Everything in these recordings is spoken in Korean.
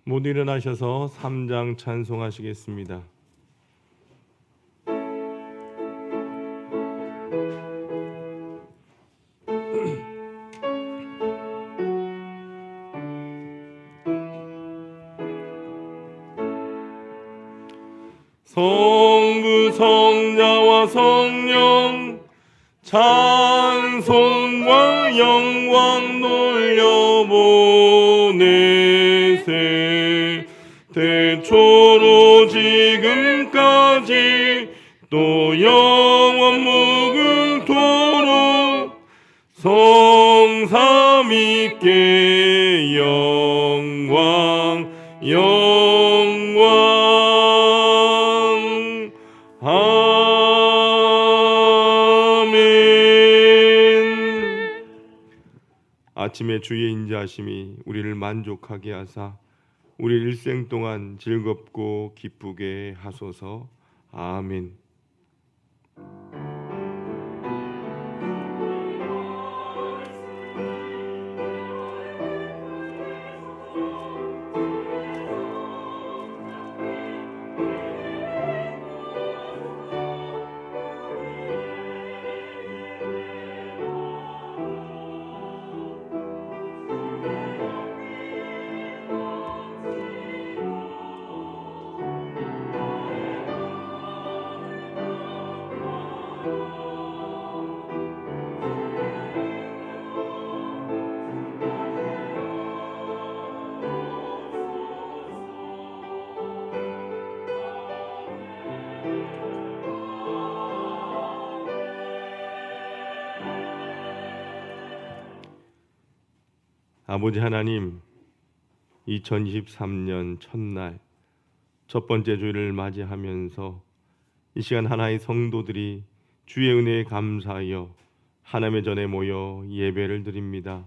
모두 일어나셔서 3장 찬송하시겠습니다. 성부 성자와 성령 찬송과 영광 돌려보내세. 대초로 지금까지 또 영원 무궁토록 성삼위께 영광 영광. 아침에 주의 인자하심이 우리를 만족하게 하사 우리 일생 동안 즐겁고 기쁘게 하소서. 아멘. 아버지 하나님, 2023년 첫날 첫 번째 주일을 맞이하면서 이 시간 하나의 성도들이 주의 은혜에 감사하여 하나님의 전에 모여 예배를 드립니다.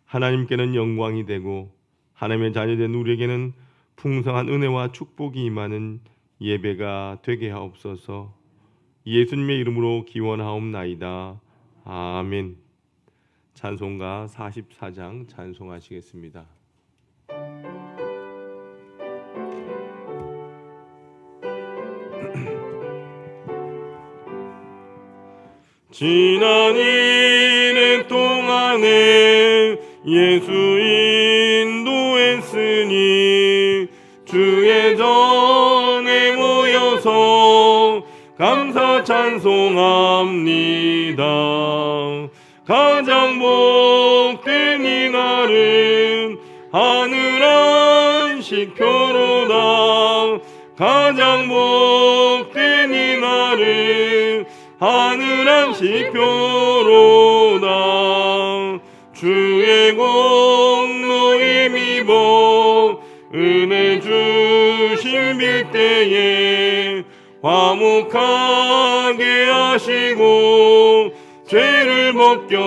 하나님께는 영광이 되고 하나님의 자녀된 우리에게는 풍성한 은혜와 축복이 임하는 예배가 되게 하옵소서. 예수님의 이름으로 기원하옵나이다. 아멘. 찬송가 44장 찬송하시겠습니다. 지난 1년 동안에 예수 인도했으니 주의 전에 모여서 감사 찬송합니다. 가장 복된 이날은 하늘 안식표로다. 가장 복된 이날은 하늘 안식표로다. 주의 공로 힘입어 은혜 주신 빌때에 화목하게 하시고 죄를 벗겨주소서.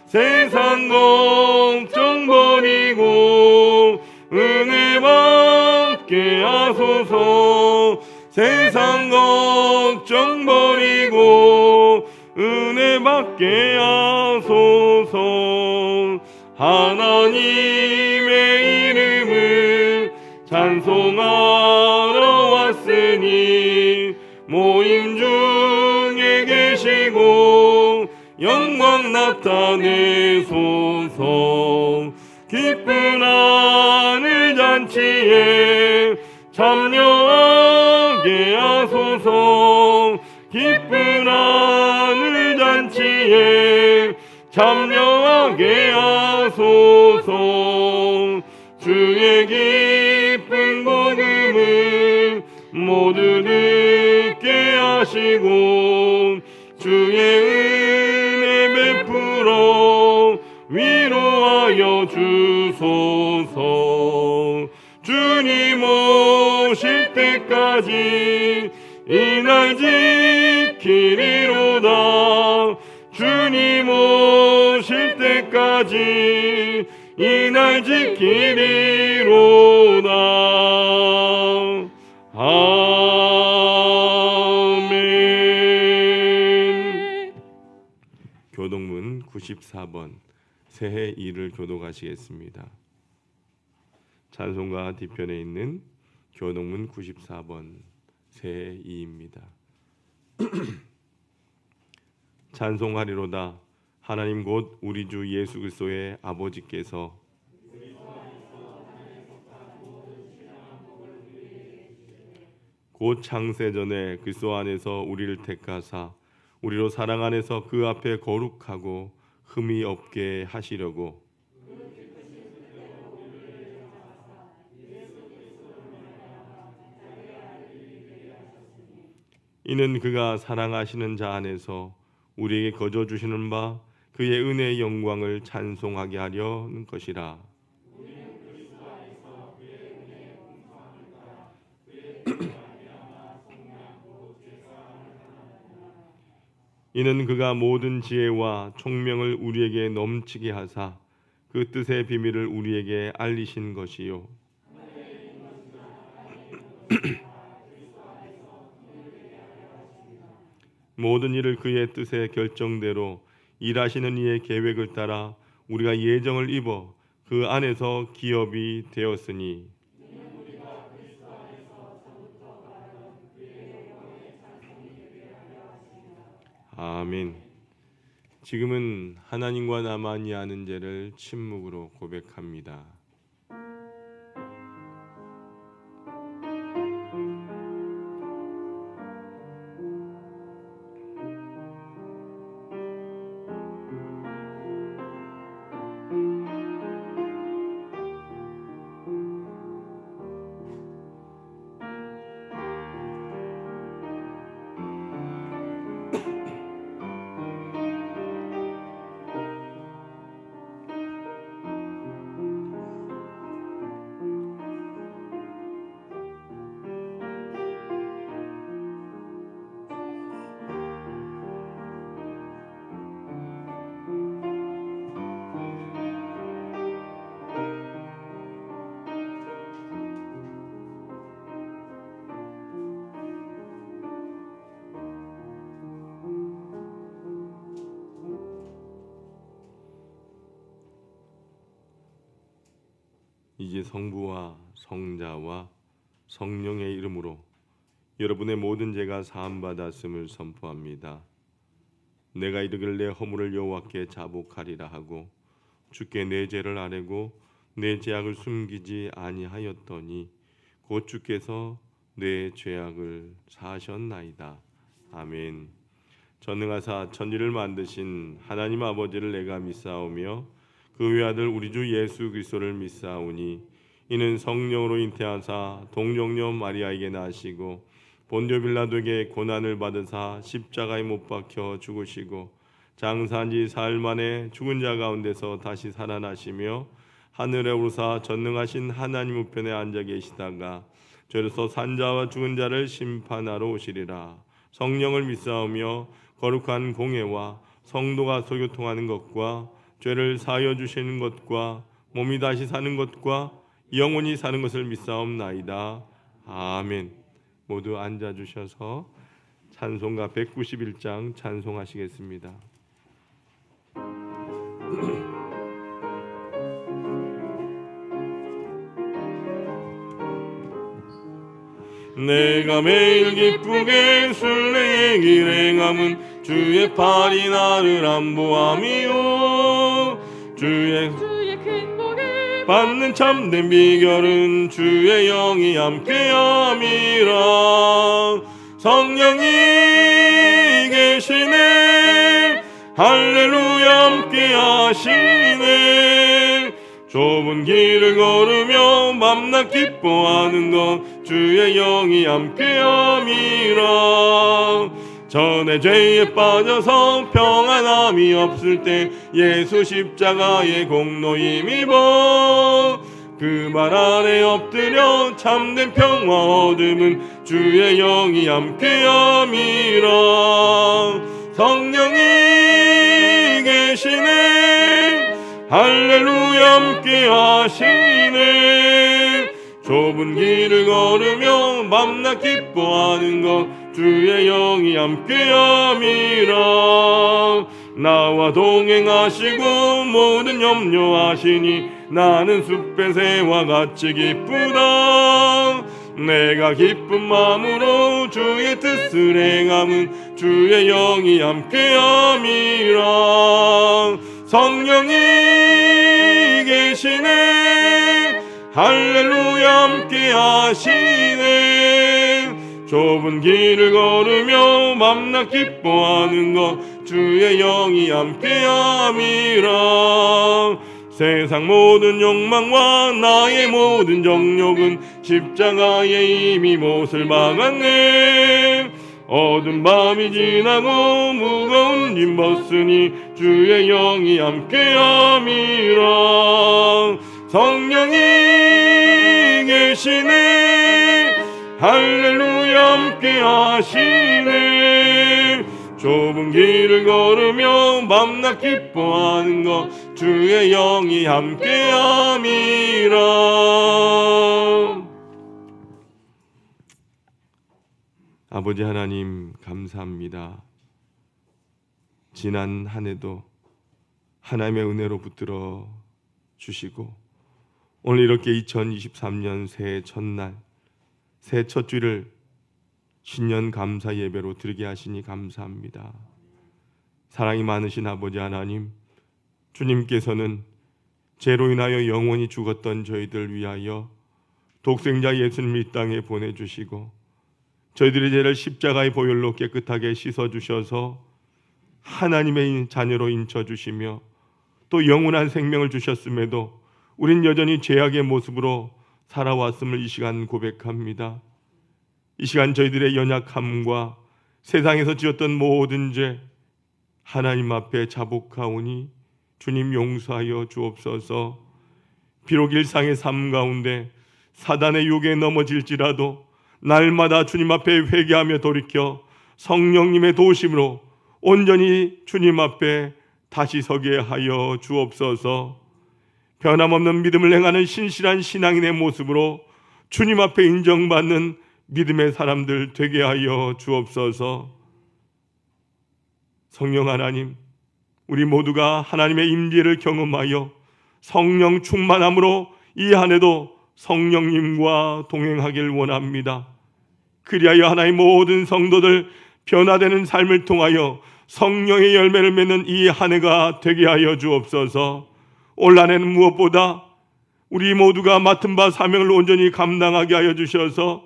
세상 걱정 버리고 은혜 받게 하소서. 세상 걱정 버리고 은혜 받게 하소서. 하나님의 이름을 찬송하러 왔으니 모임 중에 계시고 영광 나타내소서. 기쁜 하늘 잔치에 참여하게 하소서. 기쁜 하늘 잔치에 참여하게 하소서. 주의 기쁜 복음을 모두 듣게 하시고 주의 은혜 베풀어 위로하여 주소서. 주님 오실 때까지 이날 지키리로다. 주님 오실 때까지 이날 지키리로다. 아멘. 교동문 94번 새해 2를 교독하시겠습니다. 찬송가 뒤편에 있는 교독문 94번 새해 2입니다. 찬송하리로다. 하나님 곧 우리 주 예수 그리스도의 아버지께서 곧 창세전에 그리스도 안에서 우리를 택하사 우리로 사랑 안에서 그 앞에 거룩하고 흠이 없게 하시려고 이는 그가 사랑하시는 자 안에서 우리에게 거저 주시는 바 그의 은혜의 영광을 찬송하게 하려는 것이라. 이는 그가 모든 지혜와 총명을 우리에게 넘치게 하사 그 뜻의 비밀을 우리에게 알리신 것이요 모든 일을 그의 뜻의 결정대로 일하시는 이의 계획을 따라 우리가 예정을 입어 그 안에서 기업이 되었으니 아멘. 지금은 하나님과 나만이 아는 죄를 침묵으로 고백합니다. 이제 성부와 성자와 성령의 이름으로 여러분의 모든 죄가 사함받았음을 선포합니다. 내가 이르기를 내 허물을 여호와께 자복하리라 하고 주께 내 죄를 아뢰고 내 죄악을 숨기지 아니하였더니 곧 주께서 내 죄악을 사하셨나이다. 아멘. 전능하사 천지를 만드신 하나님 아버지를 내가 믿사오며 그 외아들 우리 주 예수 그리스도를 믿사오니 이는 성령으로 잉태하사 동정녀 마리아에게 나시고 본디오 빌라도에게 고난을 받으사 십자가에 못 박혀 죽으시고 장사한 지 사흘 만에 죽은 자 가운데서 다시 살아나시며 하늘에 오르사 전능하신 하나님 우편에 앉아 계시다가 저로서 산자와 죽은 자를 심판하러 오시리라. 성령을 믿사오며 거룩한 공예와 성도가 소교통하는 것과 죄를 사하여 주시는 것과 몸이 다시 사는 것과 영원히 사는 것을 믿사옵나이다. 아멘. 모두 앉아주셔서 찬송가 191장 찬송하시겠습니다. 내가 매일 기쁘게 순례의 길 행함은 주의 팔이 나를 안보함이요 주의 큰 복을 받는 참된 비결은 주의 영이 함께함이라. 성령이 계시네 할렐루야 함께하시네. 좁은 길을 걸으며 밤낮 기뻐하는 것 주의 영이 함께함이라. 전에 죄에 빠져서 평안함이 없을 때 예수 십자가의 공로 힘입어 그 말 아래 엎드려 참된 평화 얻음은 주의 영이 함께함이라. 성령이 계시네 할렐루야 함께하시네. 좁은 길을 걸으며 밤낮 기뻐하는 것 주의 영이 함께함이라. 나와 동행하시고 모든 염려하시니 나는 숲의 새와 같이 기쁘다. 내가 기쁜 마음으로 주의 뜻을 행함은 주의 영이 함께함이라. 성령이 계시네, 할렐루야 함께하시네. 좁은 길을 걸으며 밤낮 기뻐하는 것 주의 영이 함께함이라. 세상 모든 욕망과 나의 모든 정욕은 십자가에 이미 못을 박았네. 어두운 밤이 지나고 무거운 짐 벗으니 주의 영이 함께함이라. 성령이 계시네, 할렐루야 함께하시네. 좁은 길을 걸으며 밤낮 기뻐하는 것 주의 영이 함께함이라. 아버지 하나님 감사합니다. 지난 한 해도 하나님의 은혜로 붙들어 주시고 오늘 이렇게 2023년 새해 첫날 새해 첫 주일을 신년 감사 예배로 드리게 하시니 감사합니다. 사랑이 많으신 아버지 하나님, 주님께서는 죄로 인하여 영원히 죽었던 저희들 위하여 독생자 예수님을 이 땅에 보내주시고 저희들의 죄를 십자가의 보혈로 깨끗하게 씻어주셔서 하나님의 자녀로 인쳐주시며 또 영원한 생명을 주셨음에도 우린 여전히 죄악의 모습으로 살아왔음을 이 시간 고백합니다. 이 시간 저희들의 연약함과 세상에서 지었던 모든 죄 하나님 앞에 자복하오니 주님 용서하여 주옵소서. 비록 일상의 삶 가운데 사단의 유혹에 넘어질지라도 날마다 주님 앞에 회개하며 돌이켜 성령님의 도우심으로 온전히 주님 앞에 다시 서게 하여 주옵소서. 변함없는 믿음을 행하는 신실한 신앙인의 모습으로 주님 앞에 인정받는 믿음의 사람들 되게 하여 주옵소서. 성령 하나님, 우리 모두가 하나님의 임재를 경험하여 성령 충만함으로 이 한 해도 성령님과 동행하길 원합니다. 그리하여 하나의 모든 성도들 변화되는 삶을 통하여 성령의 열매를 맺는 이 한 해가 되게 하여 주옵소서. 올 한 해는 무엇보다 우리 모두가 맡은 바 사명을 온전히 감당하게 하여 주셔서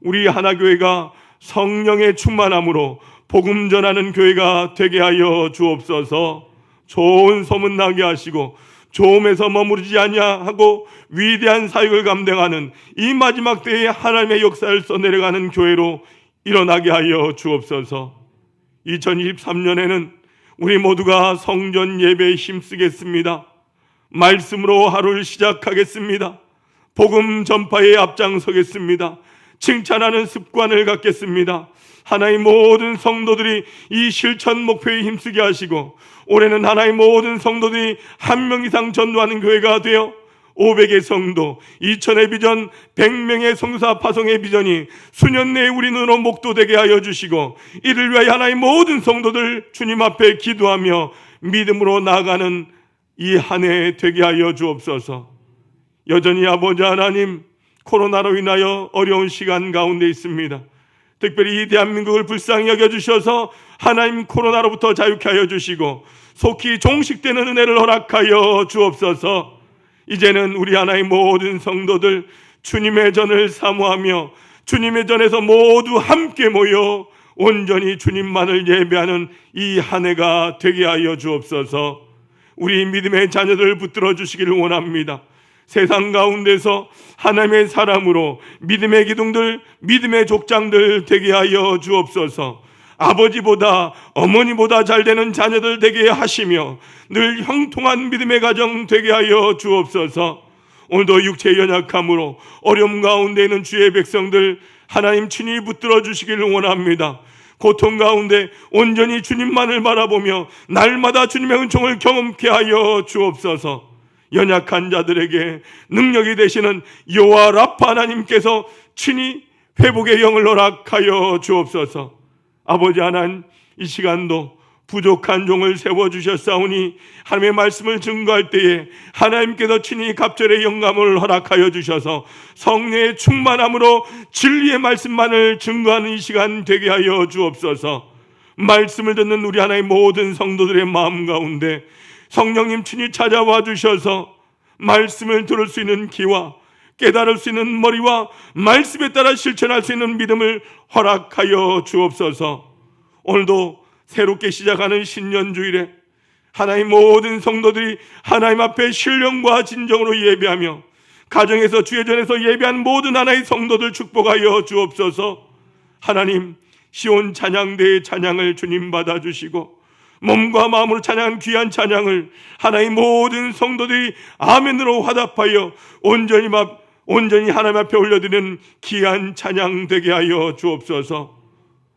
우리 하나교회가 성령의 충만함으로 복음 전하는 교회가 되게 하여 주옵소서. 좋은 소문 나게 하시고 좋음에서 머무르지 아니하고 위대한 사역을 감당하는 이 마지막 때에 하나님의 역사를 써내려가는 교회로 일어나게 하여 주옵소서. 2023년에는 우리 모두가 성전 예배에 힘쓰겠습니다. 말씀으로 하루를 시작하겠습니다. 복음 전파에 앞장서겠습니다. 칭찬하는 습관을 갖겠습니다. 하나의 모든 성도들이 이 실천 목표에 힘쓰게 하시고 올해는 하나의 모든 성도들이 한 명 이상 전도하는 교회가 되어 500의 성도, 2000의 비전, 100명의 성사 파송의 비전이 수년 내에 우리 눈으로 목도되게 하여 주시고 이를 위하여 하나의 모든 성도들 주님 앞에 기도하며 믿음으로 나아가는 이 한 해 되게 하여 주옵소서. 여전히 아버지 하나님, 코로나로 인하여 어려운 시간 가운데 있습니다. 특별히 이 대한민국을 불쌍히 여겨주셔서 하나님 코로나로부터 자유케 하여 주시고 속히 종식되는 은혜를 허락하여 주옵소서. 이제는 우리 하나의 모든 성도들 주님의 전을 사모하며 주님의 전에서 모두 함께 모여 온전히 주님만을 예배하는 이 한 해가 되게 하여 주옵소서. 우리 믿음의 자녀들 붙들어 주시기를 원합니다. 세상 가운데서 하나님의 사람으로 믿음의 기둥들, 믿음의 족장들 되게 하여 주옵소서. 아버지보다 어머니보다 잘되는 자녀들 되게 하시며 늘 형통한 믿음의 가정 되게 하여 주옵소서. 오늘도 육체의 연약함으로 어려움 가운데 있는 주의 백성들 하나님 친히 붙들어 주시기를 원합니다. 고통 가운데 온전히 주님만을 바라보며 날마다 주님의 은총을 경험케 하여 주옵소서. 연약한 자들에게 능력이 되시는 여호와 라파 하나님께서 친히 회복의 영을 허락하여 주옵소서. 아버지 하나님, 이 시간도 부족한 종을 세워주셨사오니 하나님의 말씀을 증거할 때에 하나님께서 친히 갑절의 영감을 허락하여 주셔서 성령의 충만함으로 진리의 말씀만을 증거하는 이 시간 되게 하여 주옵소서. 말씀을 듣는 우리 하나의 모든 성도들의 마음 가운데 성령님 친히 찾아와 주셔서 말씀을 들을 수 있는 귀와 깨달을 수 있는 머리와 말씀에 따라 실천할 수 있는 믿음을 허락하여 주옵소서. 오늘도 새롭게 시작하는 신년주일에 하나님 모든 성도들이 하나님 앞에 신령과 진정으로 예배하며 가정에서 주의 전에서 예배한 모든 하나의 성도들 축복하여 주옵소서. 하나님, 시온 찬양대의 찬양을 주님 받아주시고 몸과 마음으로 찬양한 귀한 찬양을 하나님 모든 성도들이 아멘으로 화답하여 온전히 하나님 앞에 올려드리는 귀한 찬양 되게 하여 주옵소서.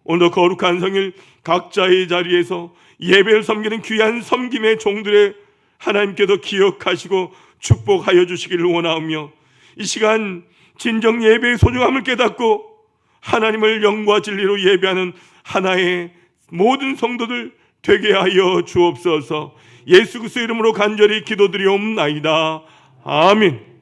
오늘도 거룩한 성일 각자의 자리에서 예배를 섬기는 귀한 섬김의 종들의 하나님께서 기억하시고 축복하여 주시기를 원하오며 이 시간 진정 예배의 소중함을 깨닫고 하나님을 영과 진리로 예배하는 하나의 모든 성도들 되게 하여 주옵소서. 예수 그리스도의 이름으로 간절히 기도드리옵나이다. 아멘.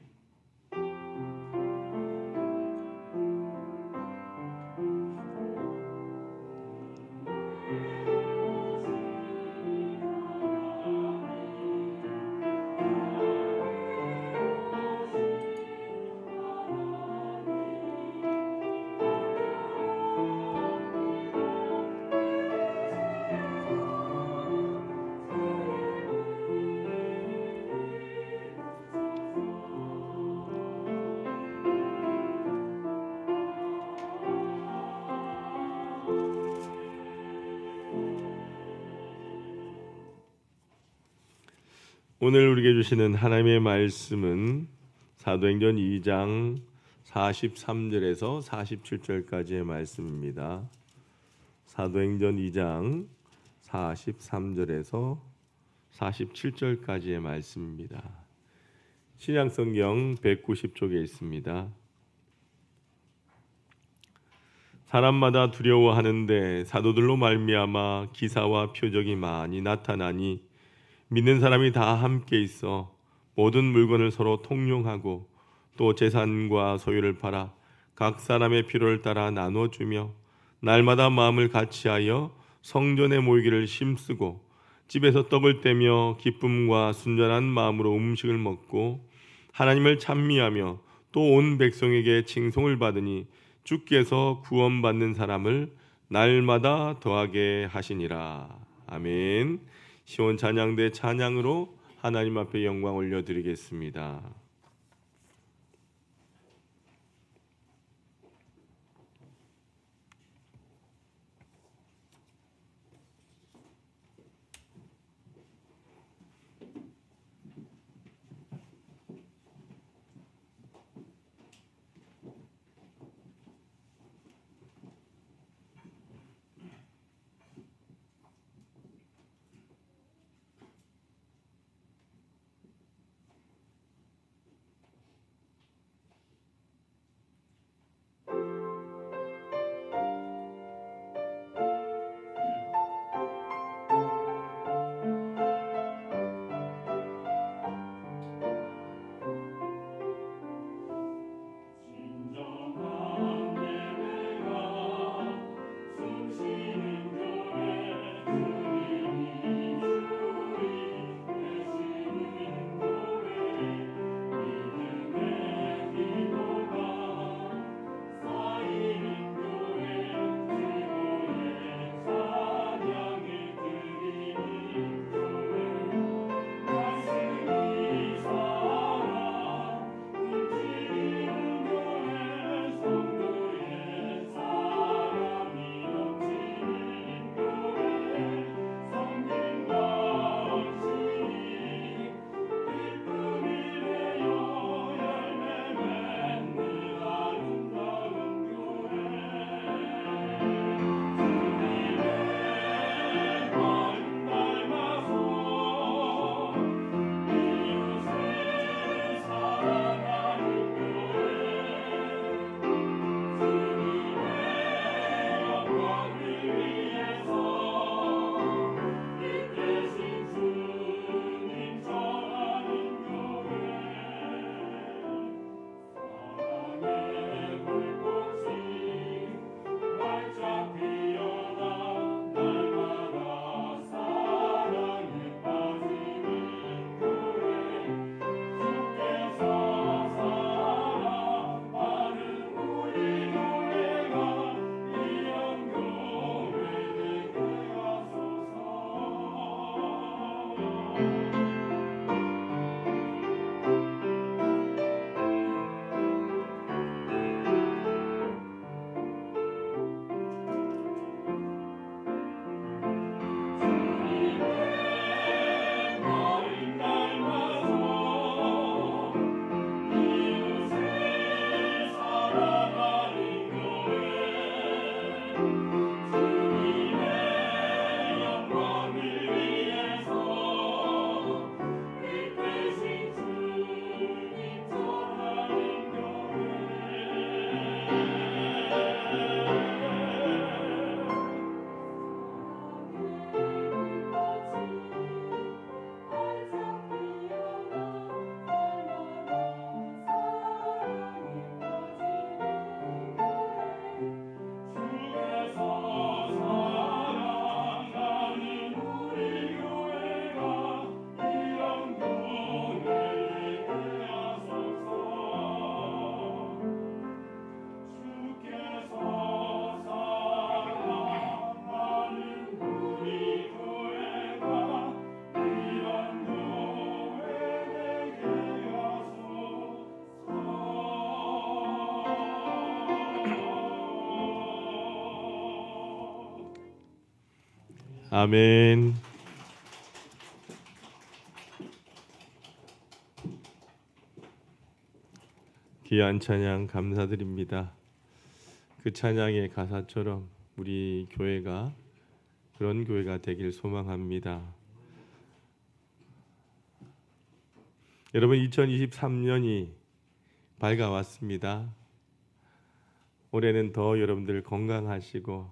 오늘 우리에게 주시는 하나님의 말씀은 사도행전 2장 43절에서 47절까지의 말씀입니다. 사도행전 2장 43절에서 47절까지의 말씀입니다. 신약성경 190쪽에 있습니다. 사람마다 두려워하는데 사도들로 말미암아 기사와 표적이 많이 나타나니 믿는 사람이 다 함께 있어 모든 물건을 서로 통용하고 또 재산과 소유를 팔아 각 사람의 필요를 따라 나눠주며 날마다 마음을 같이하여 성전에 모이기를 힘쓰고 집에서 떡을 떼며 기쁨과 순전한 마음으로 음식을 먹고 하나님을 찬미하며 또 온 백성에게 칭송을 받으니 주께서 구원받는 사람을 날마다 더하게 하시니라. 아멘. 시온 찬양대 찬양으로 하나님 앞에 영광 올려드리겠습니다. 아멘. 귀한 찬양 감사드립니다. 그 찬양의 가사처럼 우리 교회가 그런 교회가 되길 소망합니다. 여러분, 2023년이 밝아왔습니다. 올해는 더 여러분들 건강하시고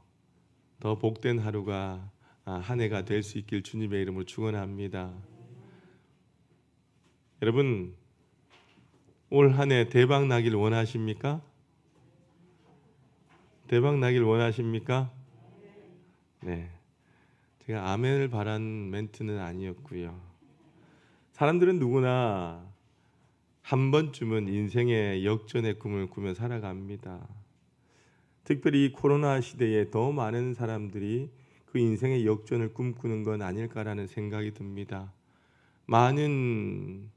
더 복된 하루가 한 해가 될 수 있길 주님의 이름으로 축원합니다. 여러분, 올 한 해 대박 나길 원하십니까? 대박 나길 원하십니까? 네, 제가 아멘을 바란 멘트는 아니었고요. 사람들은 누구나 한 번쯤은 인생의 역전의 꿈을 꾸며 살아갑니다. 특별히 이 코로나 시대에 더 많은 사람들이 그 인생의 역전을 꿈꾸는 건 아닐까라는 생각이 듭니다. 많은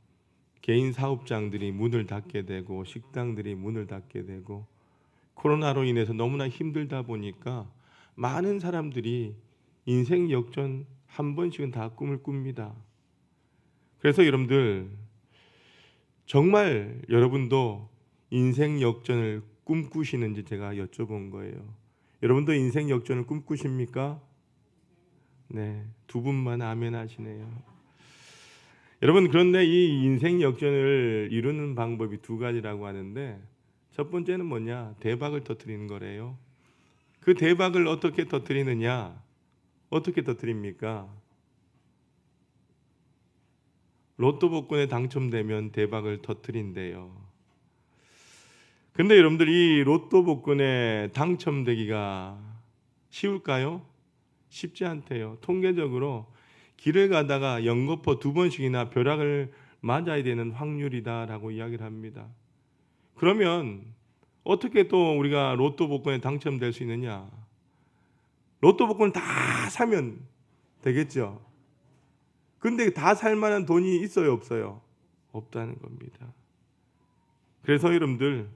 개인 사업장들이 문을 닫게 되고 식당들이 문을 닫게 되고 코로나로 인해서 너무나 힘들다 보니까 많은 사람들이 인생 역전 한 번씩은 다 꿈을 꿉니다. 그래서 여러분들, 정말 여러분도 인생 역전을 꿈꾸시는지 제가 여쭤본 거예요. 여러분도 인생 역전을 꿈꾸십니까? 네, 두 분만 아멘 하시네요. 여러분, 그런데 이 인생 역전을 이루는 방법이 두 가지라고 하는데, 첫 번째는 뭐냐? 대박을 터뜨리는 거래요. 그 대박을 어떻게 터뜨리느냐? 어떻게 터뜨립니까? 로또 복권에 당첨되면 대박을 터뜨린대요. 근데 여러분들, 이 로또 복권에 당첨되기가 쉬울까요? 쉽지 않대요. 통계적으로 길을 가다가 연거푸 2번씩이나 벼락을 맞아야 되는 확률이다라고 이야기를 합니다. 그러면 어떻게 또 우리가 로또 복권에 당첨될 수 있느냐? 로또 복권을 다 사면 되겠죠. 근데 다 살 만한 돈이 있어요, 없어요? 없다는 겁니다. 그래서 여러분들,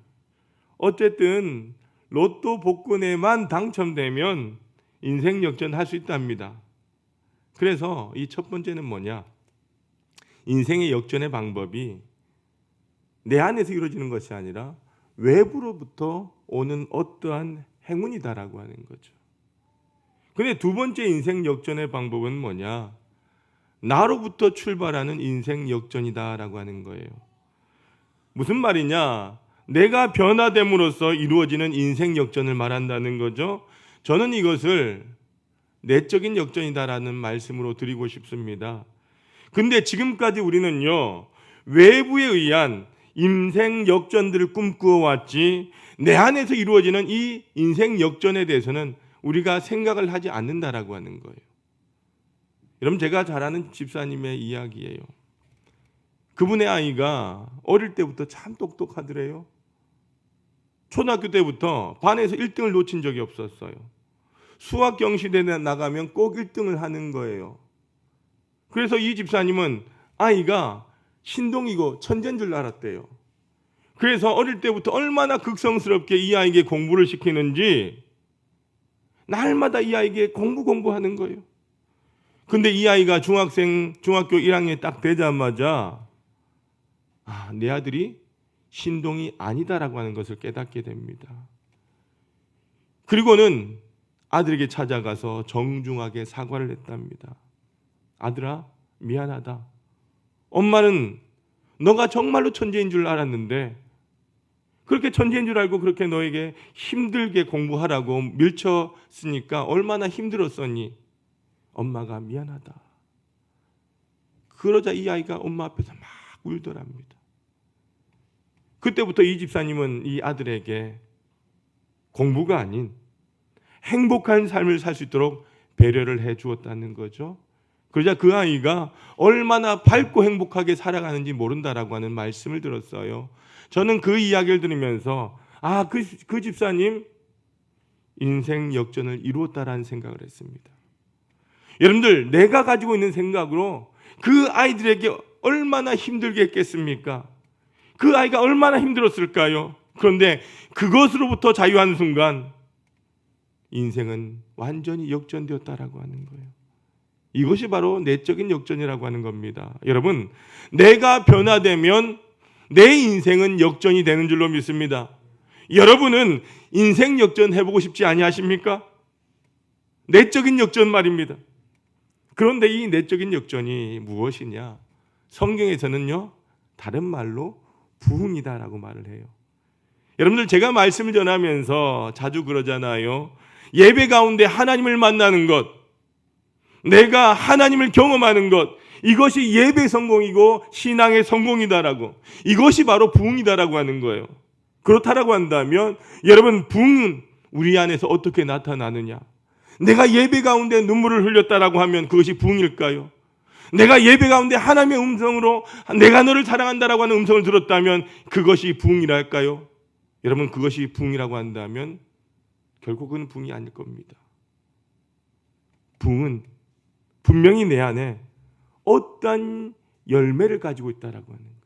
어쨌든 로또 복권에만 당첨되면 인생 역전할 수 있답니다. 그래서 이 첫 번째는 뭐냐? 인생의 역전의 방법이 내 안에서 이루어지는 것이 아니라 외부로부터 오는 어떠한 행운이다라고 하는 거죠. 근데 두 번째 인생 역전의 방법은 뭐냐? 나로부터 출발하는 인생 역전이다라고 하는 거예요. 무슨 말이냐? 내가 변화됨으로써 이루어지는 인생 역전을 말한다는 거죠. 저는 이것을 내적인 역전이다라는 말씀으로 드리고 싶습니다. 근데 지금까지 우리는요, 외부에 의한 인생 역전들을 꿈꾸어 왔지, 내 안에서 이루어지는 이 인생 역전에 대해서는 우리가 생각을 하지 않는다라고 하는 거예요. 여러분, 제가 잘 아는 집사님의 이야기예요. 그분의 아이가 어릴 때부터 참 똑똑하더래요. 초등학교 때부터 반에서 1등을 놓친 적이 없었어요. 수학 경시대에 나가면 꼭 1등을 하는 거예요. 그래서 이 집사님은 아이가 신동이고 천재인 줄 알았대요. 그래서 어릴 때부터 얼마나 극성스럽게 이 아이에게 공부를 시키는지 날마다 이 아이에게 공부하는 거예요. 근데 이 아이가 중학교 1학년에 딱 되자마자 내 아들이 신동이 아니다라고 하는 것을 깨닫게 됩니다. 그리고는 아들에게 찾아가서 정중하게 사과를 했답니다. 아들아, 미안하다. 엄마는 너가 정말로 천재인 줄 알았는데 그렇게 천재인 줄 알고 그렇게 너에게 힘들게 공부하라고 밀쳤으니까 얼마나 힘들었었니? 엄마가 미안하다. 그러자 이 아이가 엄마 앞에서 막 울더랍니다. 그때부터 이 집사님은 이 아들에게 공부가 아닌 행복한 삶을 살 수 있도록 배려를 해 주었다는 거죠. 그러자 그 아이가 얼마나 밝고 행복하게 살아가는지 모른다라고 하는 말씀을 들었어요. 저는 그 이야기를 들으면서 그 집사님 인생 역전을 이루었다라는 생각을 했습니다. 여러분들, 내가 가지고 있는 생각으로 그 아이들에게 얼마나 힘들게 했겠습니까? 그 아이가 얼마나 힘들었을까요? 그런데 그것으로부터 자유한 순간 인생은 완전히 역전되었다라고 하는 거예요. 이것이 바로 내적인 역전이라고 하는 겁니다. 여러분, 내가 변화되면 내 인생은 역전이 되는 줄로 믿습니다. 여러분은 인생 역전 해보고 싶지 아니하십니까? 내적인 역전 말입니다. 그런데 이 내적인 역전이 무엇이냐? 성경에서는요, 다른 말로 부흥이다라고 말을 해요. 여러분들, 제가 말씀을 전하면서 자주 그러잖아요. 예배 가운데 하나님을 만나는 것, 내가 하나님을 경험하는 것, 이것이 예배 성공이고 신앙의 성공이다라고, 이것이 바로 부흥이다라고 하는 거예요. 그렇다라고 한다면 여러분, 부흥은 우리 안에서 어떻게 나타나느냐? 내가 예배 가운데 눈물을 흘렸다라고 하면 그것이 부흥일까요? 내가 예배 가운데 하나님의 음성으로 내가 너를 사랑한다라고 하는 음성을 들었다면 그것이 부흥이랄까요? 여러분, 그것이 부흥이라고 한다면 결국은 부흥이 아닐 겁니다. 부흥은 분명히 내 안에 어떠한 열매를 가지고 있다라고 하는 거예요.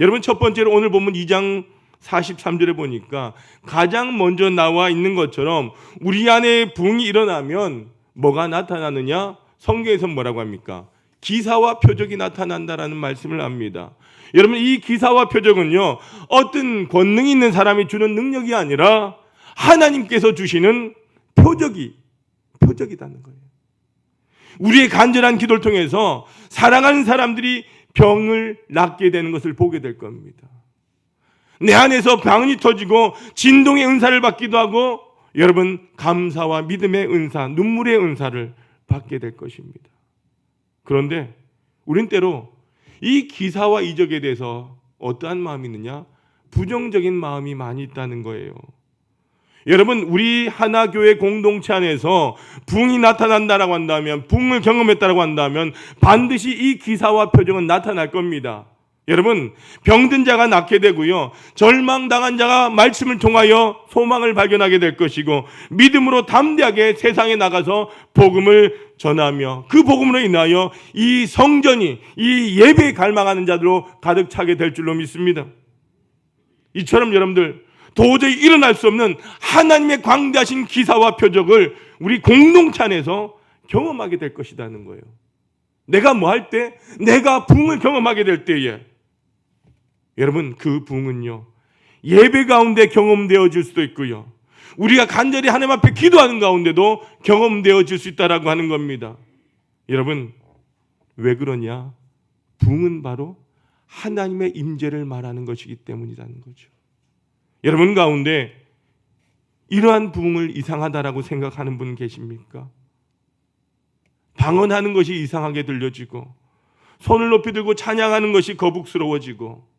여러분, 첫 번째로 오늘 본문 2장 43절에 보니까 가장 먼저 나와 있는 것처럼 우리 안에 부흥이 일어나면 뭐가 나타나느냐? 성경에서 뭐라고 합니까? 기사와 표적이 나타난다라는 말씀을 합니다. 여러분, 이 기사와 표적은요, 어떤 권능이 있는 사람이 주는 능력이 아니라 하나님께서 주시는 표적이라는 거예요. 우리의 간절한 기도를 통해서 사랑하는 사람들이 병을 낫게 되는 것을 보게 될 겁니다. 내 안에서 방언이 터지고 진동의 은사를 받기도 하고, 여러분, 감사와 믿음의 은사, 눈물의 은사를 받게 될 것입니다. 그런데 우린 때로 이 기사와 이적에 대해서 어떠한 마음이 있느냐? 부정적인 마음이 많이 있다는 거예요. 여러분, 우리 하나교회 공동체 안에서 부흥이 나타난다라고 한다면, 부흥을 경험했다라고 한다면 반드시 이 기사와 표적은 나타날 겁니다. 여러분, 병든 자가 낫게 되고요, 절망당한 자가 말씀을 통하여 소망을 발견하게 될 것이고, 믿음으로 담대하게 세상에 나가서 복음을 전하며 그 복음으로 인하여 이 성전이 이 예배에 갈망하는 자들로 가득 차게 될 줄로 믿습니다. 이처럼 여러분들, 도저히 일어날 수 없는 하나님의 광대하신 기사와 표적을 우리 공동체 안에서 경험하게 될 것이라는 거예요. 내가 뭐 할 때? 내가 부흥을 경험하게 될 때에, 여러분, 그 부흥은요, 예배 가운데 경험되어질 수도 있고요, 우리가 간절히 하나님 앞에 기도하는 가운데도 경험되어질 수 있다라고 하는 겁니다. 여러분, 왜 그러냐? 부흥은 바로 하나님의 임재를 말하는 것이기 때문이라는 거죠. 여러분 가운데 이러한 부흥을 이상하다라고 생각하는 분 계십니까? 방언하는 것이 이상하게 들려지고, 손을 높이 들고 찬양하는 것이 거북스러워지고,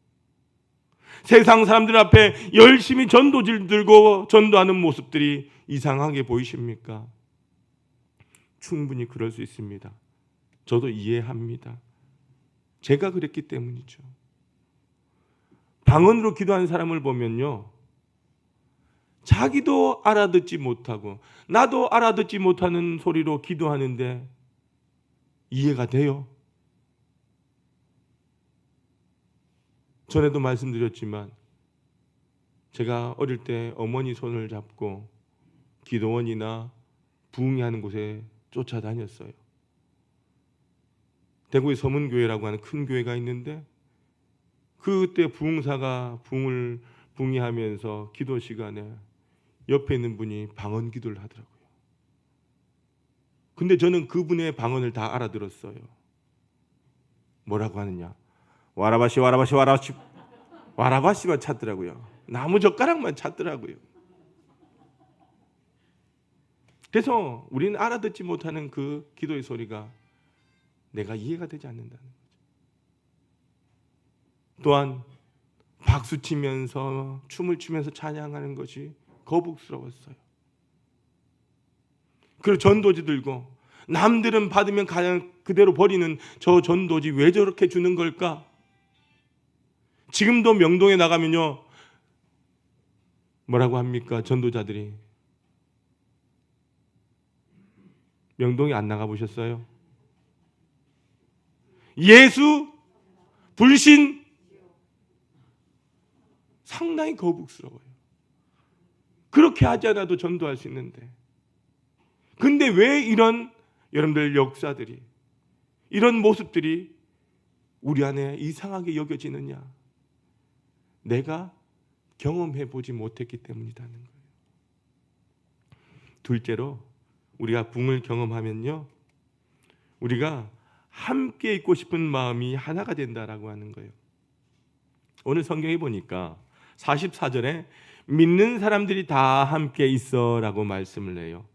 세상 사람들 앞에 열심히 전도지를 들고 전도하는 모습들이 이상하게 보이십니까? 충분히 그럴 수 있습니다. 저도 이해합니다. 제가 그랬기 때문이죠. 방언으로 기도하는 사람을 보면요, 자기도 알아듣지 못하고 나도 알아듣지 못하는 소리로 기도하는데 이해가 돼요? 전에도 말씀드렸지만 제가 어릴 때 어머니 손을 잡고 기도원이나 부흥회하는 곳에 쫓아다녔어요. 대구의 서문교회라고 하는 큰 교회가 있는데, 그때 부흥사가 부흥회하면서 기도 시간에 옆에 있는 분이 방언 기도를 하더라고요. 근데 저는 그분의 방언을 다 알아들었어요. 뭐라고 하느냐? 와라바시 와라바시 와라바시 와라바시만 찾더라고요. 나무 젓가락만 찾더라고요. 그래서 우리는 알아듣지 못하는 그 기도의 소리가 내가 이해가 되지 않는다는 거죠. 또한 박수치면서 춤을 추면서 찬양하는 것이 거북스러웠어요. 그리고 전도지 들고 남들은 받으면 그냥 그대로 버리는 저 전도지 왜 저렇게 주는 걸까? 지금도 명동에 나가면요, 뭐라고 합니까? 전도자들이. 명동에 안 나가보셨어요? 예수, 불신, 상당히 거북스러워요. 그렇게 하지 않아도 전도할 수 있는데. 근데 왜 이런 여러분들 역사들이, 이런 모습들이 우리 안에 이상하게 여겨지느냐? 내가 경험해 보지 못했기 때문이라는 거예요. 둘째로 우리가 붕을 경험하면요, 우리가 함께 있고 싶은 마음이 하나가 된다라고 하는 거예요. 오늘 성경에 보니까 44절에 믿는 사람들이 다 함께 있어라고 말씀을 해요.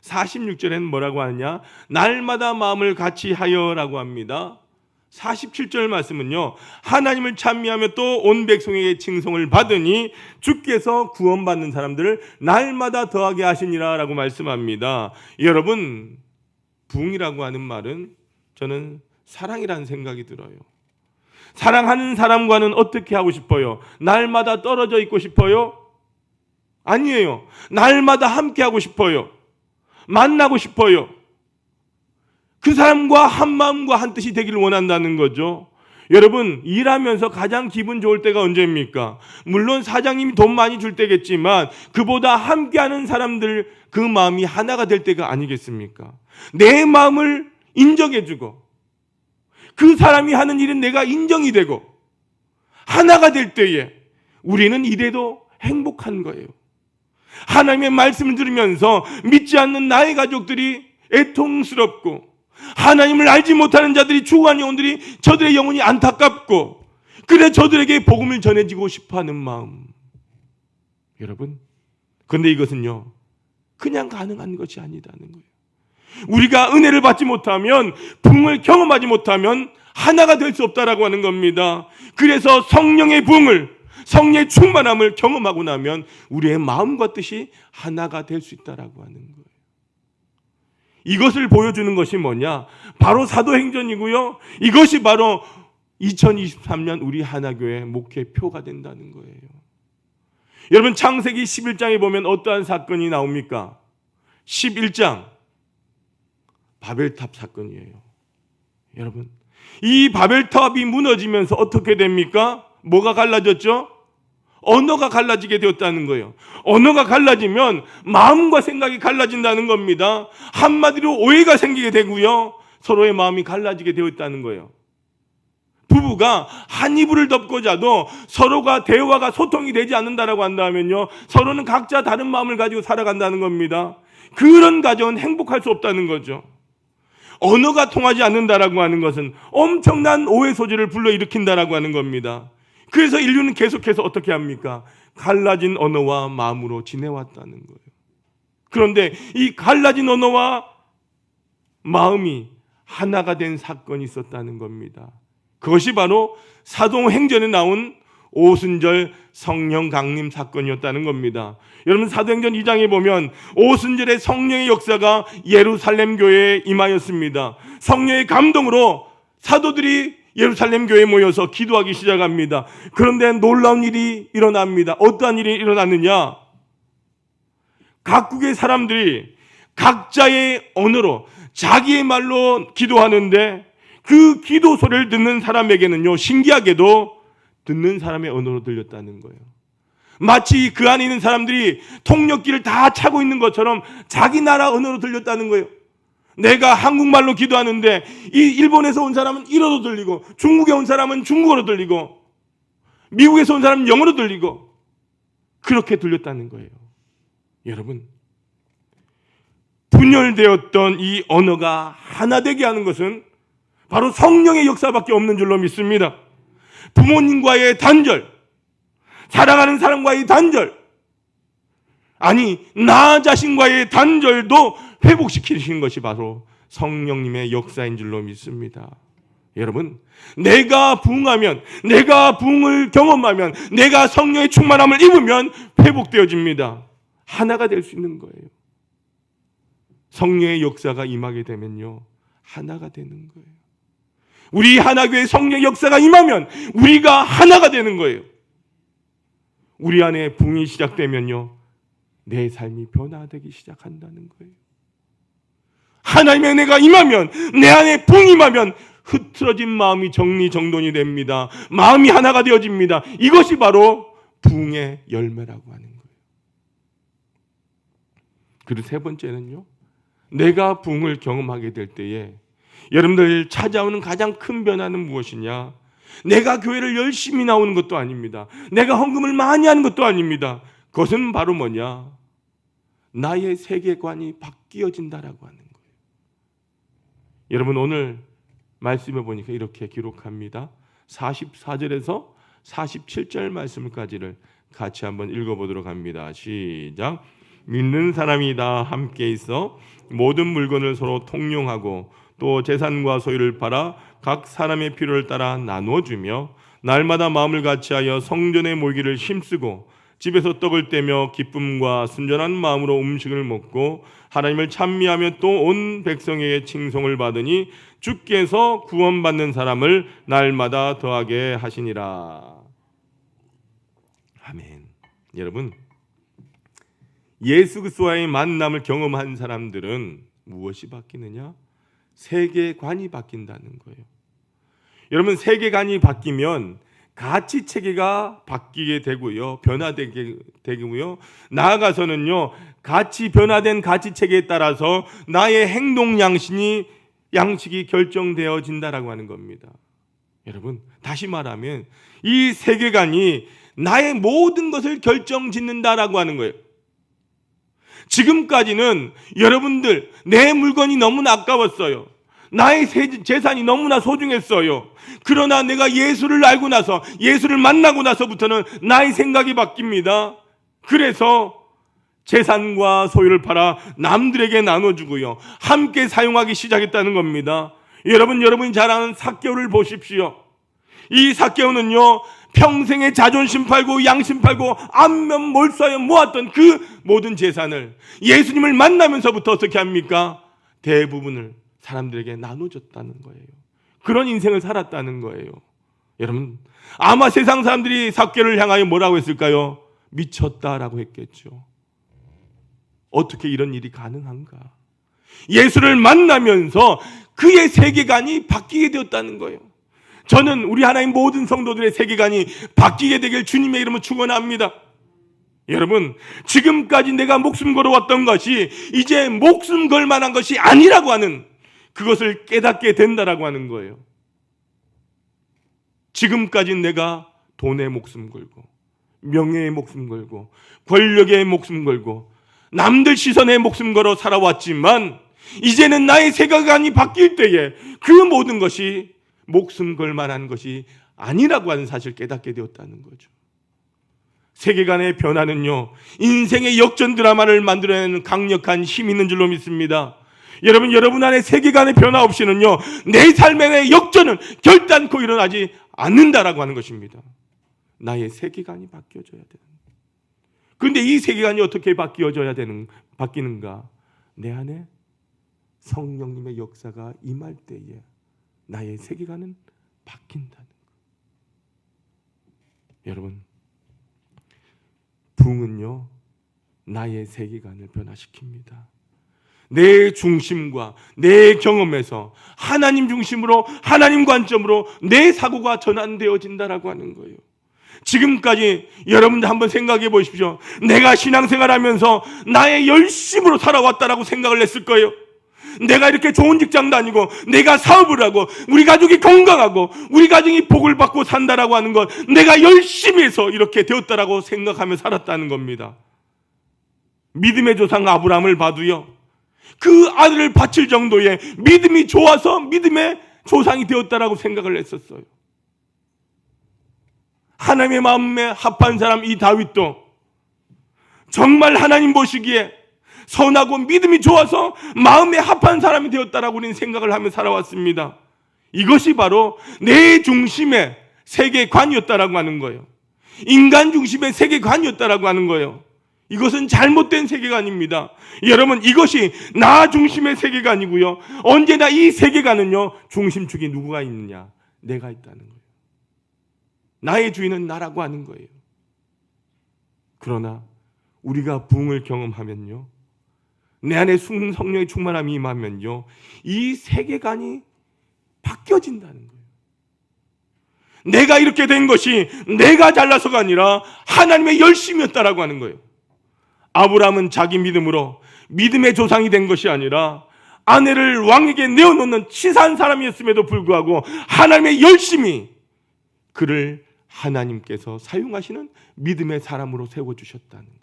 46절에는 뭐라고 하느냐? 날마다 마음을 같이 하여라고 합니다. 47절 말씀은요, 하나님을 찬미하며 또 온 백성에게 칭송을 받으니 주께서 구원받는 사람들을 날마다 더하게 하시니라 라고 말씀합니다. 여러분, 부흥이라고 하는 말은 저는 사랑이라는 생각이 들어요. 사랑하는 사람과는 어떻게 하고 싶어요? 날마다 떨어져 있고 싶어요? 아니에요. 날마다 함께 하고 싶어요. 만나고 싶어요. 그 사람과 한 마음과 한 뜻이 되기를 원한다는 거죠. 여러분, 일하면서 가장 기분 좋을 때가 언제입니까? 물론 사장님이 돈 많이 줄 때겠지만 그보다 함께하는 사람들 그 마음이 하나가 될 때가 아니겠습니까? 내 마음을 인정해주고 그 사람이 하는 일은 내가 인정이 되고 하나가 될 때에 우리는 이래도 행복한 거예요. 하나님의 말씀을 들으면서 믿지 않는 나의 가족들이 애통스럽고 하나님을 알지 못하는 자들이, 죽어간 영혼들이, 저들의 영혼이 안타깝고, 그래 저들에게 복음을 전해지고 싶어하는 마음. 여러분, 그런데 이것은요, 그냥 가능한 것이 아니다는 거예요. 우리가 은혜를 받지 못하면, 부흥을 경험하지 못하면 하나가 될 수 없다라고 하는 겁니다. 그래서 성령의 부흥을, 성령의 충만함을 경험하고 나면 우리의 마음과 뜻이 하나가 될 수 있다라고 하는 거예요. 이것을 보여주는 것이 뭐냐? 바로 사도행전이고요. 이것이 바로 2023년 우리 하나교회 목회표가 된다는 거예요. 여러분, 창세기 11장에 보면 어떠한 사건이 나옵니까? 11장 바벨탑 사건이에요. 여러분, 이 바벨탑이 무너지면서 어떻게 됩니까? 뭐가 갈라졌죠? 언어가 갈라지게 되었다는 거예요. 언어가 갈라지면 마음과 생각이 갈라진다는 겁니다. 한마디로 오해가 생기게 되고요, 서로의 마음이 갈라지게 되었다는 거예요. 부부가 한 이불을 덮고 자도 서로가 대화가 소통이 되지 않는다라고 한다면요, 서로는 각자 다른 마음을 가지고 살아간다는 겁니다. 그런 가정은 행복할 수 없다는 거죠. 언어가 통하지 않는다라고 하는 것은 엄청난 오해 소지를 불러일으킨다라고 하는 겁니다. 그래서 인류는 계속해서 어떻게 합니까? 갈라진 언어와 마음으로 지내왔다는 거예요. 그런데 이 갈라진 언어와 마음이 하나가 된 사건이 있었다는 겁니다. 그것이 바로 사도행전에 나온 오순절 성령 강림 사건이었다는 겁니다. 여러분, 사도행전 2장에 보면 오순절의 성령의 역사가 예루살렘 교회에 임하였습니다. 성령의 감동으로 사도들이 예루살렘 교회에 모여서 기도하기 시작합니다. 그런데 놀라운 일이 일어납니다. 어떠한 일이 일어났느냐? 각국의 사람들이 각자의 언어로 자기의 말로 기도하는데 그 기도 소리를 듣는 사람에게는요, 신기하게도 듣는 사람의 언어로 들렸다는 거예요. 마치 그 안에 있는 사람들이 통역기를 다 차고 있는 것처럼 자기 나라 언어로 들렸다는 거예요. 내가 한국말로 기도하는데 이 일본에서 온 사람은 일어로 들리고, 중국에 온 사람은 중국어로 들리고, 미국에서 온 사람은 영어로 들리고, 그렇게 들렸다는 거예요. 여러분, 분열되었던 이 언어가 하나 되게 하는 것은 바로 성령의 역사밖에 없는 줄로 믿습니다. 부모님과의 단절, 사랑하는 사람과의 단절, 아니 나 자신과의 단절도 회복시키시는 것이 바로 성령님의 역사인 줄로 믿습니다. 여러분, 내가 부흥하면, 내가 부흥을 경험하면, 내가 성령의 충만함을 입으면 회복되어집니다. 하나가 될 수 있는 거예요. 성령의 역사가 임하게 되면요, 하나가 되는 거예요. 우리 하나교회 성령의 역사가 임하면 우리가 하나가 되는 거예요. 우리 안에 부흥이 시작되면요, 내 삶이 변화되기 시작한다는 거예요. 하나님의 은혜가 임하면, 내 안에 부흥이 임하면 흐트러진 마음이 정리정돈이 됩니다. 마음이 하나가 되어집니다. 이것이 바로 부흥의 열매라고 하는 거예요. 그리고 세 번째는요, 내가 부흥을 경험하게 될 때에 여러분들 찾아오는 가장 큰 변화는 무엇이냐? 내가 교회를 열심히 나오는 것도 아닙니다. 내가 헌금을 많이 하는 것도 아닙니다. 그것은 바로 뭐냐? 나의 세계관이 바뀌어진다라고 하는 거예요. 여러분 오늘 말씀해 보니까 이렇게 기록합니다. 44절에서 47절 말씀까지를 같이 한번 읽어보도록 합니다. 시작. 믿는 사람이 다 함께 있어 모든 물건을 서로 통용하고 또 재산과 소유를 팔아 각 사람의 필요를 따라 나누어주며 날마다 마음을 같이하여 성전에 모이기를 힘쓰고 집에서 떡을 떼며 기쁨과 순전한 마음으로 음식을 먹고 하나님을 찬미하며 또 온 백성에게 칭송을 받으니 주께서 구원받는 사람을 날마다 더하게 하시니라. 아멘. 여러분, 예수 그리스도와의 만남을 경험한 사람들은 무엇이 바뀌느냐? 세계관이 바뀐다는 거예요. 여러분, 세계관이 바뀌면 가치 체계가 바뀌게 되고요, 변화되게 되고요. 나아가서는요, 변화된 가치 체계에 따라서 나의 행동 양식이 결정되어진다라고 하는 겁니다. 여러분, 다시 말하면 이 세계관이 나의 모든 것을 결정짓는다라고 하는 거예요. 지금까지는 여러분들 내 물건이 너무나 아까웠어요. 나의 재산이 너무나 소중했어요. 그러나 내가 예수를 알고 나서, 예수를 만나고 나서부터는 나의 생각이 바뀝니다. 그래서 재산과 소유를 팔아 남들에게 나눠주고요, 함께 사용하기 시작했다는 겁니다. 여러분이 잘 아는 삭개오를 보십시오. 이 삭개오는요, 평생의 자존심 팔고 양심 팔고 안면 몰수하여 모았던 그 모든 재산을 예수님을 만나면서부터 어떻게 합니까? 대부분을 사람들에게 나눠줬다는 거예요. 그런 인생을 살았다는 거예요. 여러분, 아마 세상 사람들이 삭개오를 향하여 뭐라고 했을까요? 미쳤다라고 했겠죠. 어떻게 이런 일이 가능한가? 예수를 만나면서 그의 세계관이 바뀌게 되었다는 거예요. 저는 우리 하나님 모든 성도들의 세계관이 바뀌게 되길 주님의 이름으로 축원합니다. 여러분, 지금까지 내가 목숨 걸어왔던 것이 이제 목숨 걸 만한 것이 아니라고 하는 그것을 깨닫게 된다라고 하는 거예요. 지금까지 내가 돈에 목숨 걸고 명예에 목숨 걸고 권력에 목숨 걸고 남들 시선에 목숨 걸어 살아왔지만 이제는 나의 세계관이 바뀔 때에 그 모든 것이 목숨 걸 만한 것이 아니라고 하는 사실을 깨닫게 되었다는 거죠. 세계관의 변화는요, 인생의 역전 드라마를 만들어내는 강력한 힘이 있는 줄로 믿습니다. 여러분 안에 세계관의 변화 없이는요, 내 삶의 역전은 결단코 일어나지 않는다라고 하는 것입니다. 나의 세계관이 바뀌어져야 되는. 그런데 이 세계관이 어떻게 바뀌는가? 내 안에 성령님의 역사가 임할 때에 나의 세계관은 바뀐다는 것. 여러분, 부흥은요, 나의 세계관을 변화시킵니다. 내 중심과 내 경험에서 하나님 중심으로, 하나님 관점으로 내 사고가 전환되어진다라고 하는 거예요. 지금까지 여러분들 한번 생각해 보십시오. 내가 신앙생활하면서 나의 열심으로 살아왔다라고 생각을 했을 거예요. 내가 이렇게 좋은 직장 다니고 내가 사업을 하고 우리 가족이 건강하고 우리 가정이 복을 받고 산다라고 하는 것, 내가 열심히 해서 이렇게 되었다라고 생각하며 살았다는 겁니다. 믿음의 조상 아브라함을 봐도요, 그 아들을 바칠 정도의 믿음이 좋아서 믿음의 조상이 되었다라고 생각을 했었어요. 하나님의 마음에 합한 사람 이 다윗도 정말 하나님 보시기에 선하고 믿음이 좋아서 마음에 합한 사람이 되었다라고 우리는 생각을 하며 살아왔습니다. 이것이 바로 내 중심의 세계관이었다라고 하는 거예요. 인간 중심의 세계관이었다라고 하는 거예요. 이것은 잘못된 세계관입니다. 여러분, 이것이 나 중심의 세계관이고요, 언제나 이 세계관은요, 중심축이 누구가 있느냐? 내가 있다는 거예요. 나의 주인은 나라고 하는 거예요. 그러나 우리가 부흥을 경험하면요, 내 안에 성령의 충만함이 임하면요, 이 세계관이 바뀌어진다는 거예요. 내가 이렇게 된 것이 내가 잘나서가 아니라 하나님의 열심이었다라고 하는 거예요. 아브라함은 자기 믿음으로 믿음의 조상이 된 것이 아니라 아내를 왕에게 내어놓는 치사한 사람이었음에도 불구하고 하나님의 열심히 그를 하나님께서 사용하시는 믿음의 사람으로 세워주셨다는 거예요.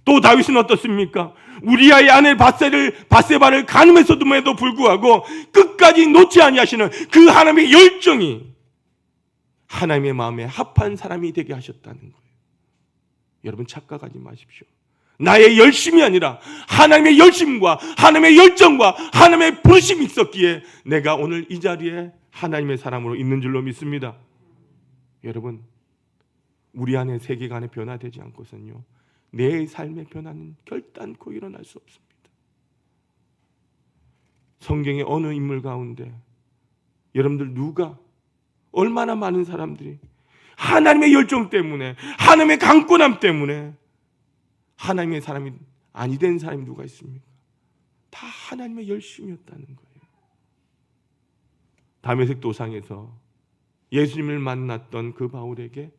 또 다윗은 어떻습니까? 우리아의 아내 바세바를 간음했음에도 불구하고 끝까지 놓지 아니하시는 그 하나님의 열정이 하나님의 마음에 합한 사람이 되게 하셨다는 거예요. 여러분 착각하지 마십시오. 나의 열심이 아니라 하나님의 열심과 하나님의 열정과 하나님의 부르심이 있었기에 내가 오늘 이 자리에 하나님의 사람으로 있는 줄로 믿습니다. 여러분, 우리 안에 세계관의 변화되지 않고선요, 내 삶의 변화는 결단코 일어날 수 없습니다. 성경의 어느 인물 가운데 여러분들 누가, 얼마나 많은 사람들이 하나님의 열정 때문에, 하나님의 강권함 때문에 하나님의 사람이 아니 된 사람이 누가 있습니까? 다 하나님의 열심이었다는 거예요. 다메섹 도상에서 예수님을 만났던 그 바울에게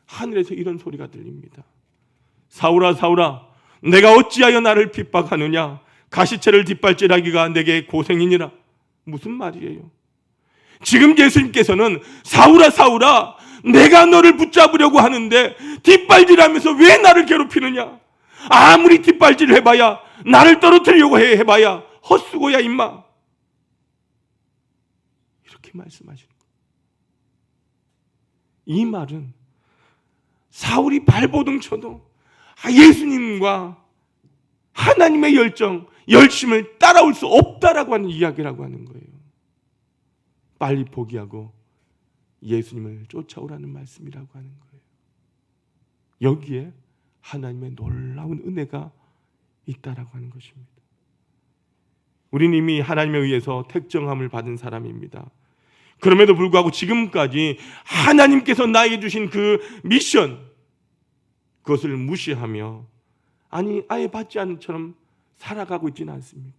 하늘에서 이런 소리가 들립니다. 사울아 사울아, 내가 어찌하여 나를 핍박하느냐? 가시체를 뒷발질하기가 내게 고생이니라. 무슨 말이에요? 지금 예수님께서는 사울아 사울아, 내가 너를 붙잡으려고 하는데 뒷발질하면서 왜 나를 괴롭히느냐? 아무리 뒷발질 해봐야, 나를 떨어뜨리려고 해봐야 헛수고야 임마. 이렇게 말씀하시는 거예요. 이 말은 사울이 발버둥 쳐도 예수님과 하나님의 열심을 따라올 수 없다라고 하는 이야기라고 하는 거예요. 빨리 포기하고 예수님을 쫓아오라는 말씀이라고 하는 거예요. 여기에 하나님의 놀라운 은혜가 있다라고 하는 것입니다. 우리는 이미 하나님에 의해서 택정함을 받은 사람입니다. 그럼에도 불구하고 지금까지 하나님께서 나에게 주신 그 미션, 그것을 무시하며 아예 받지 않은 처럼 살아가고 있지는 않습니까?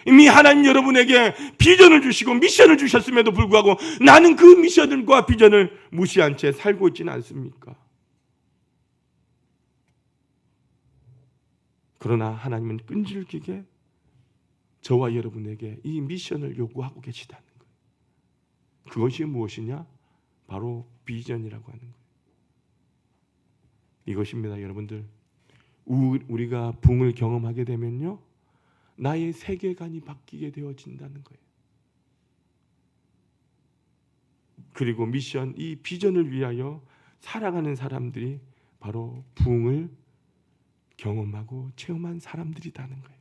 이미 하나님 여러분에게 비전을 주시고 미션을 주셨음에도 불구하고 나는 그 미션과 비전을 무시한 채 살고 있지는 않습니까? 그러나 하나님은 끈질기게 저와 여러분에게 이 미션을 요구하고 계시다는 거예요. 그것이 무엇이냐? 바로 비전이라고 하는 거예요. 이것입니다, 여러분들. 우리가 붕을 경험하게 되면요, 나의 세계관이 바뀌게 되어진다는 거예요. 그리고 미션, 이 비전을 위하여 살아가는 사람들이 바로 붕을 경험하고 체험한 사람들이라는 거예요.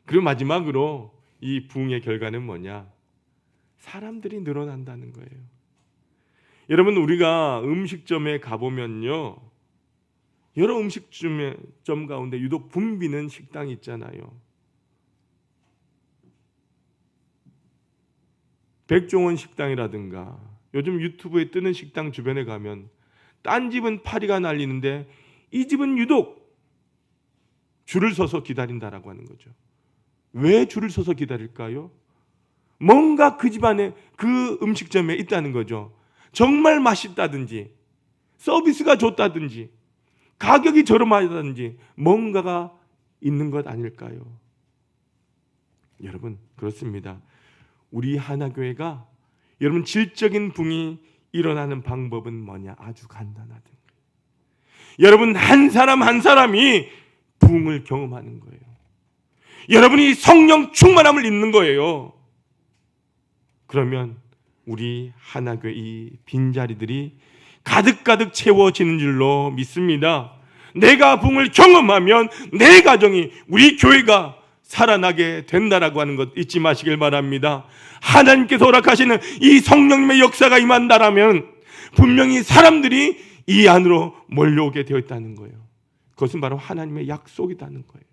그리고 마지막으로 이 붕의 결과는 뭐냐? 사람들이 늘어난다는 거예요. 여러분, 우리가 음식점에 가보면요, 여러 음식점 가운데 유독 붐비는 식당이 있잖아요. 백종원 식당이라든가 요즘 유튜브에 뜨는 식당 주변에 가면 딴 집은 파리가 날리는데 이 집은 유독 줄을 서서 기다린다라고 하는 거죠. 왜 줄을 서서 기다릴까요? 뭔가 그 집안에, 그 음식점에 있다는 거죠. 정말 맛있다든지 서비스가 좋다든지 가격이 저렴하다든지 뭔가가 있는 것 아닐까요? 여러분, 그렇습니다. 우리 하나교회가 여러분 질적인 붕이 일어나는 방법은 뭐냐? 아주 간단하다. 여러분 한 사람 한 사람이 붕을 경험하는 거예요. 여러분이 성령 충만함을 입는 거예요. 그러면 우리 하나교회 이 빈자리들이 가득가득 채워지는 줄로 믿습니다. 내가 붕을 경험하면 내 가정이, 우리 교회가 살아나게 된다라고 하는 것 잊지 마시길 바랍니다. 하나님께서 허락하시는 이 성령님의 역사가 임한다라면 분명히 사람들이 이 안으로 몰려오게 되어 있다는 거예요. 그것은 바로 하나님의 약속이라는 거예요.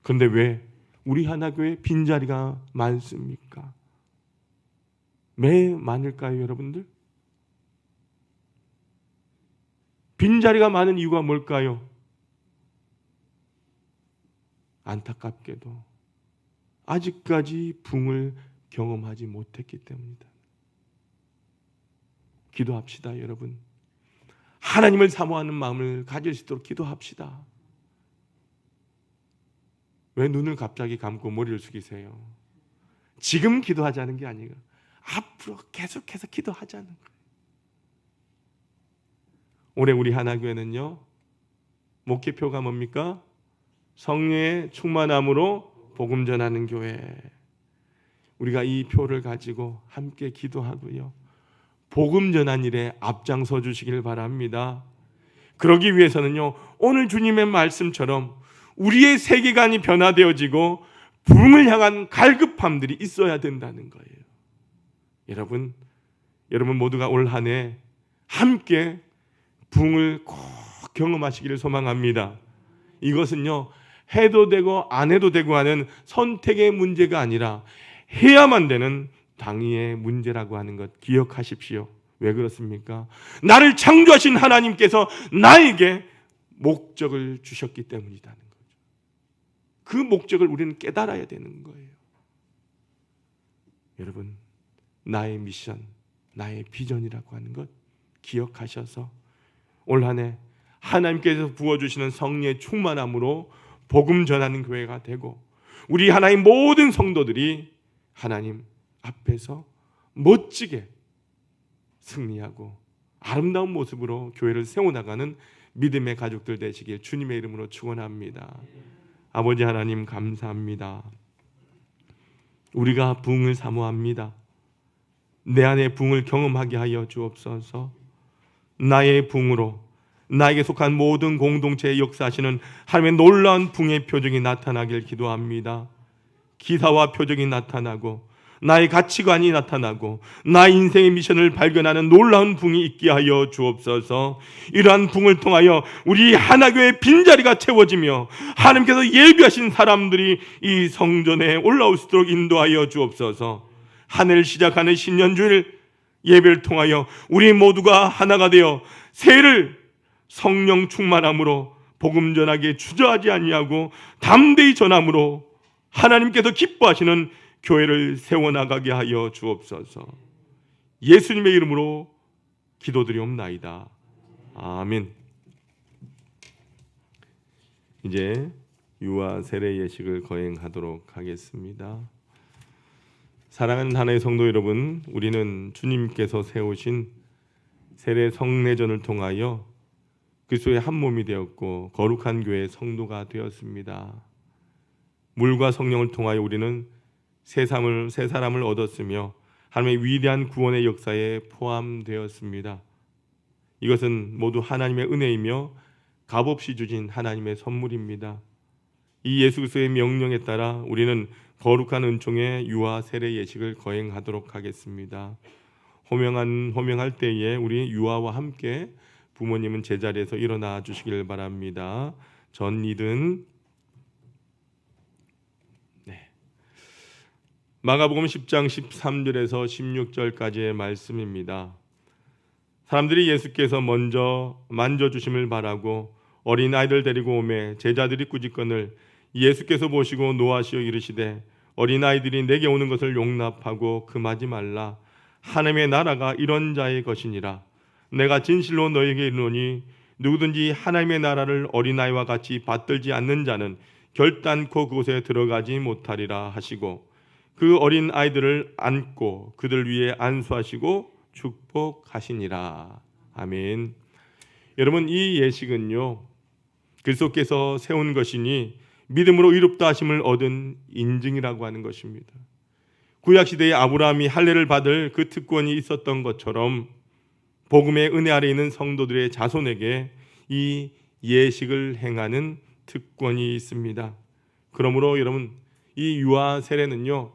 그런데 왜 우리 하나교회 빈자리가 많습니까? 왜 많을까요, 여러분들? 빈자리가 많은 이유가 뭘까요? 안타깝게도 아직까지 붕을 경험하지 못했기 때문이다. 기도합시다, 여러분. 하나님을 사모하는 마음을 가질 수 있도록 기도합시다. 왜 눈을 갑자기 감고 머리를 숙이세요? 지금 기도하자는 게 아니고 앞으로 계속해서 기도하자는 거예요. 올해 우리 하나교회는요, 목회표가 뭡니까? 성령의 충만함으로 복음 전하는 교회. 우리가 이 표를 가지고 함께 기도하고요, 복음 전한 일에 앞장서 주시길 바랍니다. 그러기 위해서는요, 오늘 주님의 말씀처럼 우리의 세계관이 변화되어지고 부흥을 향한 갈급함들이 있어야 된다는 거예요. 여러분 모두가 올 한 해 함께 부흥을 꼭 경험하시기를 소망합니다. 이것은요, 해도 되고 안 해도 되고 하는 선택의 문제가 아니라 해야만 되는 당위의 문제라고 하는 것 기억하십시오. 왜 그렇습니까? 나를 창조하신 하나님께서 나에게 목적을 주셨기 때문이라는 거죠. 그 목적을 우리는 깨달아야 되는 거예요. 여러분, 나의 미션, 나의 비전이라고 하는 것 기억하셔서 올 한 해 하나님께서 부어주시는 성령의 충만함으로 복음 전하는 교회가 되고, 우리 하나님 모든 성도들이 하나님 앞에서 멋지게 승리하고 아름다운 모습으로 교회를 세워나가는 믿음의 가족들 되시길 주님의 이름으로 축원합니다. 아버지 하나님, 감사합니다. 우리가 부흥을 사모합니다. 내 안에 부흥을 경험하게 하여 주옵소서. 나의 부흥으로 나에게 속한 모든 공동체에 역사하시는 하나님의 놀라운 부흥의 표적이 나타나길 기도합니다. 기사와 표적이 나타나고 나의 가치관이 나타나고 나의 인생의 미션을 발견하는 놀라운 부흥이 있게 하여 주옵소서. 이러한 부흥을 통하여 우리 하나교회의 빈자리가 채워지며 하나님께서 예비하신 사람들이 이 성전에 올라올 수 있도록 인도하여 주옵소서. 한 해를 시작하는 신년주일 예배를 통하여 우리 모두가 하나가 되어 새해를 성령 충만함으로 복음 전하기에 주저하지 아니하고 담대히 전함으로 하나님께서 기뻐하시는 교회를 세워나가게 하여 주옵소서. 예수님의 이름으로 기도드리옵나이다. 아멘. 이제 유아 세례 예식을 거행하도록 하겠습니다. 사랑하는 하나의 성도 여러분, 우리는 주님께서 세우신 세례 성례전을 통하여 그리스도의 한 몸이 되었고 거룩한 교회의 성도가 되었습니다. 물과 성령을 통하여 우리는 새 사람을 얻었으며 하나님의 위대한 구원의 역사에 포함되었습니다. 이것은 모두 하나님의 은혜이며 값없이 주신 하나님의 선물입니다. 이 예수 그리스도의 명령에 따라 우리는 거룩한 은총의 유아 세례 예식을 거행하도록 하겠습니다. 호명할 때에 우리 유아와 함께 부모님은 제자리에서 일어나 주시길 바랍니다. 전이든. 마가복음 10장 13절에서 16절까지의 말씀입니다. 사람들이 예수께서 먼저 만져주심을 바라고 어린아이들 데리고 오매 제자들이 꾸짖거늘 예수께서 보시고 노하시어 이르시되 어린아이들이 내게 오는 것을 용납하고 금하지 말라. 하나님의 나라가 이런 자의 것이니라. 내가 진실로 너에게 이르노니 누구든지 하나님의 나라를 어린아이와 같이 받들지 않는 자는 결단코 그곳에 들어가지 못하리라 하시고 그 어린 아이들을 안고 그들 위에 안수하시고 축복하시니라. 아멘. 여러분, 이 예식은요, 그리스도께서 세운 것이니 믿음으로 의롭다 하심을 얻은 인증이라고 하는 것입니다. 구약시대에 아브라함이 할례를 받을 그 특권이 있었던 것처럼 복음의 은혜 아래 있는 성도들의 자손에게 이 예식을 행하는 특권이 있습니다. 그러므로 여러분, 이 유아 세례는요,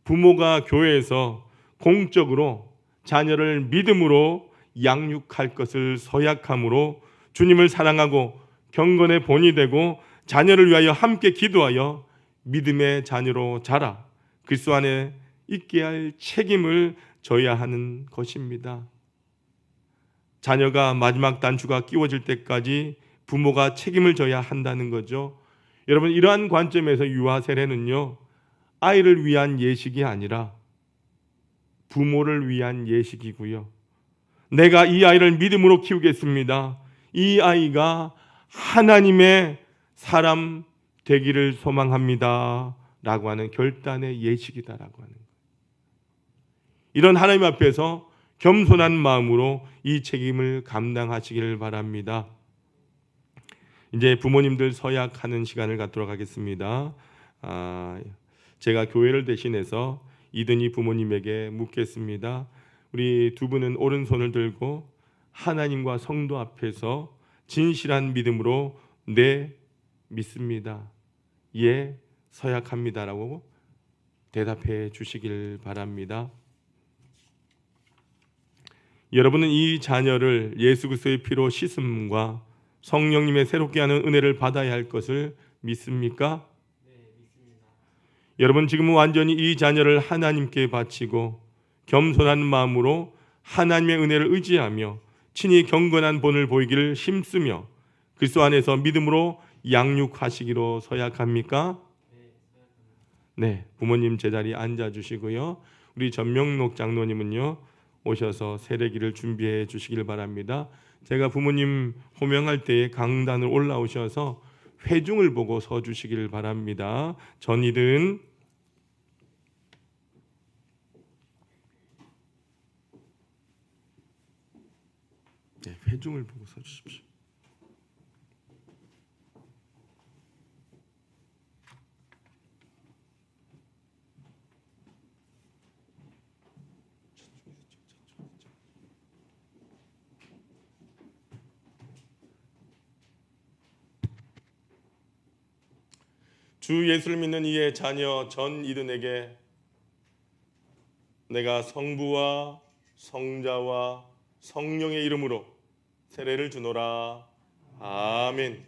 부모가 교회에서 공적으로 자녀를 믿음으로 양육할 것을 서약함으로 주님을 사랑하고 경건의 본이 되고 자녀를 위하여 함께 기도하여 믿음의 자녀로 자라 그리스도 안에 있게 할 책임을 져야 하는 것입니다. 자녀가 마지막 단추가 끼워질 때까지 부모가 책임을 져야 한다는 거죠. 여러분, 이러한 관점에서 유아 세례는요, 아이를 위한 예식이 아니라 부모를 위한 예식이고요, 내가 이 아이를 믿음으로 키우겠습니다. 이 아이가 하나님의 사람 되기를 소망합니다 라고 하는 결단의 예식이다라고 하는 거예요. 이런 하나님 앞에서 겸손한 마음으로 이 책임을 감당하시기를 바랍니다. 이제 부모님들 서약하는 시간을 갖도록 하겠습니다. 제가 교회를 대신해서 이든이 부모님에게 묻겠습니다. 우리 두 분은 오른손을 들고 하나님과 성도 앞에서 진실한 믿음으로 네, 믿습니다. 예, 서약합니다라고 대답해 주시길 바랍니다. 여러분은 이 자녀를 예수 그리스도의 피로 씻음과 성령님의 새롭게 하는 은혜를 받아야 할 것을 믿습니까? 네, 믿습니다. 여러분 지금은 완전히 이 자녀를 하나님께 바치고 겸손한 마음으로 하나님의 은혜를 의지하며 친히 경건한 본을 보이기를 힘쓰며 그리스도 안에서 믿음으로 양육하시기로 서약합니까? 네, 서약합니다. 네, 부모님 제자리에 앉아주시고요. 우리 전명록 장로님은요 오셔서 세례기를 준비해 주시길 바랍니다. 제가 부모님 호명할 때에 강단을 올라오셔서 회중을 보고 서 주시길 바랍니다. 전이든 네, 회중을 보고 서 주십시오. 주 예수를 믿는 이의 자녀 전이든에게 내가 성부와 성자와 성령의 이름으로 세례를 주노라. 아멘.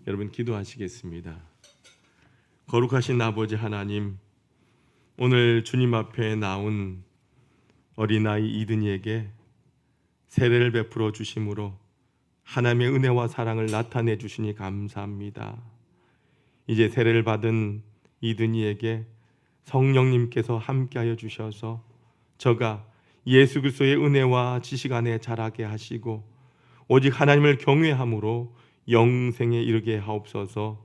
여러분 기도하시겠습니다. 거룩하신 아버지 하나님, 오늘 주님 앞에 나온 어린아이 이든이에게 세례를 베풀어 주심으로 하나님의 은혜와 사랑을 나타내 주시니 감사합니다. 이제 세례를 받은 이든이에게 성령님께서 함께하여 주셔서 저가 예수 그리스도의 은혜와 지식 안에 자라게 하시고 오직 하나님을 경외함으로 영생에 이르게 하옵소서.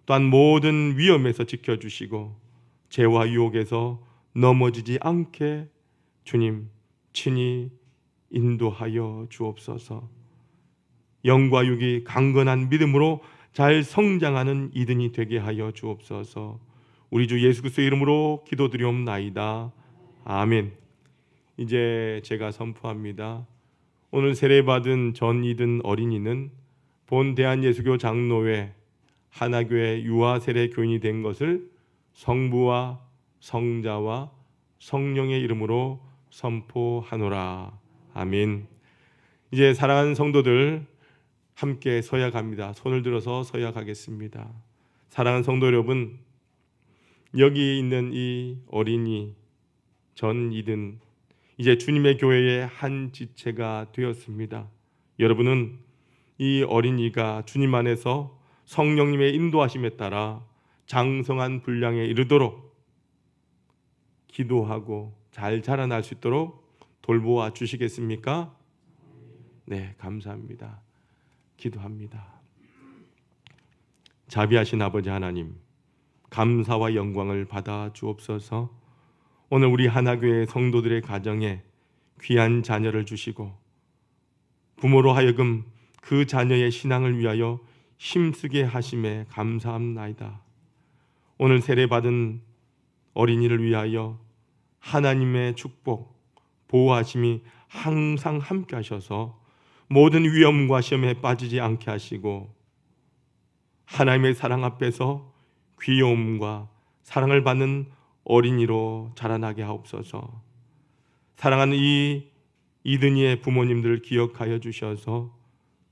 또한 모든 위험에서 지켜주시고 죄와 유혹에서 넘어지지 않게 주님 친히 인도하여 주옵소서. 영과 육이 강건한 믿음으로 잘 성장하는 이든이 되게 하여 주옵소서. 우리 주 예수 그리스도의 이름으로 기도드리옵나이다. 아멘. 이제 제가 선포합니다. 오늘 세례받은 전이든 어린이는 본 대한예수교 장로회 하나교회 유아세례 교인이 된 것을 성부와 성자와 성령의 이름으로 선포하노라. 아멘. 이제 사랑하는 성도들 함께 서약합니다. 손을 들어서 서약하겠습니다. 사랑하는 성도 여러분, 여기 있는 이 어린이 전이든 이제 주님의 교회의 한 지체가 되었습니다. 여러분은 이 어린이가 주님 안에서 성령님의 인도하심에 따라 장성한 분량에 이르도록 기도하고 잘 자라날 수 있도록 돌보아 주시겠습니까? 네, 감사합니다. 기도합니다. 자비하신 아버지 하나님, 감사와 영광을 받아 주옵소서. 오늘 우리 하나교회 성도들의 가정에 귀한 자녀를 주시고 부모로 하여금 그 자녀의 신앙을 위하여 힘쓰게 하심에 감사합나이다. 오늘 세례받은 어린이를 위하여 하나님의 축복, 보호하심이 항상 함께 하셔서 모든 위험과 시험에 빠지지 않게 하시고 하나님의 사랑 앞에서 귀여움과 사랑을 받는 어린이로 자라나게 하옵소서. 사랑하는 이 이든이의 부모님들을 기억하여 주셔서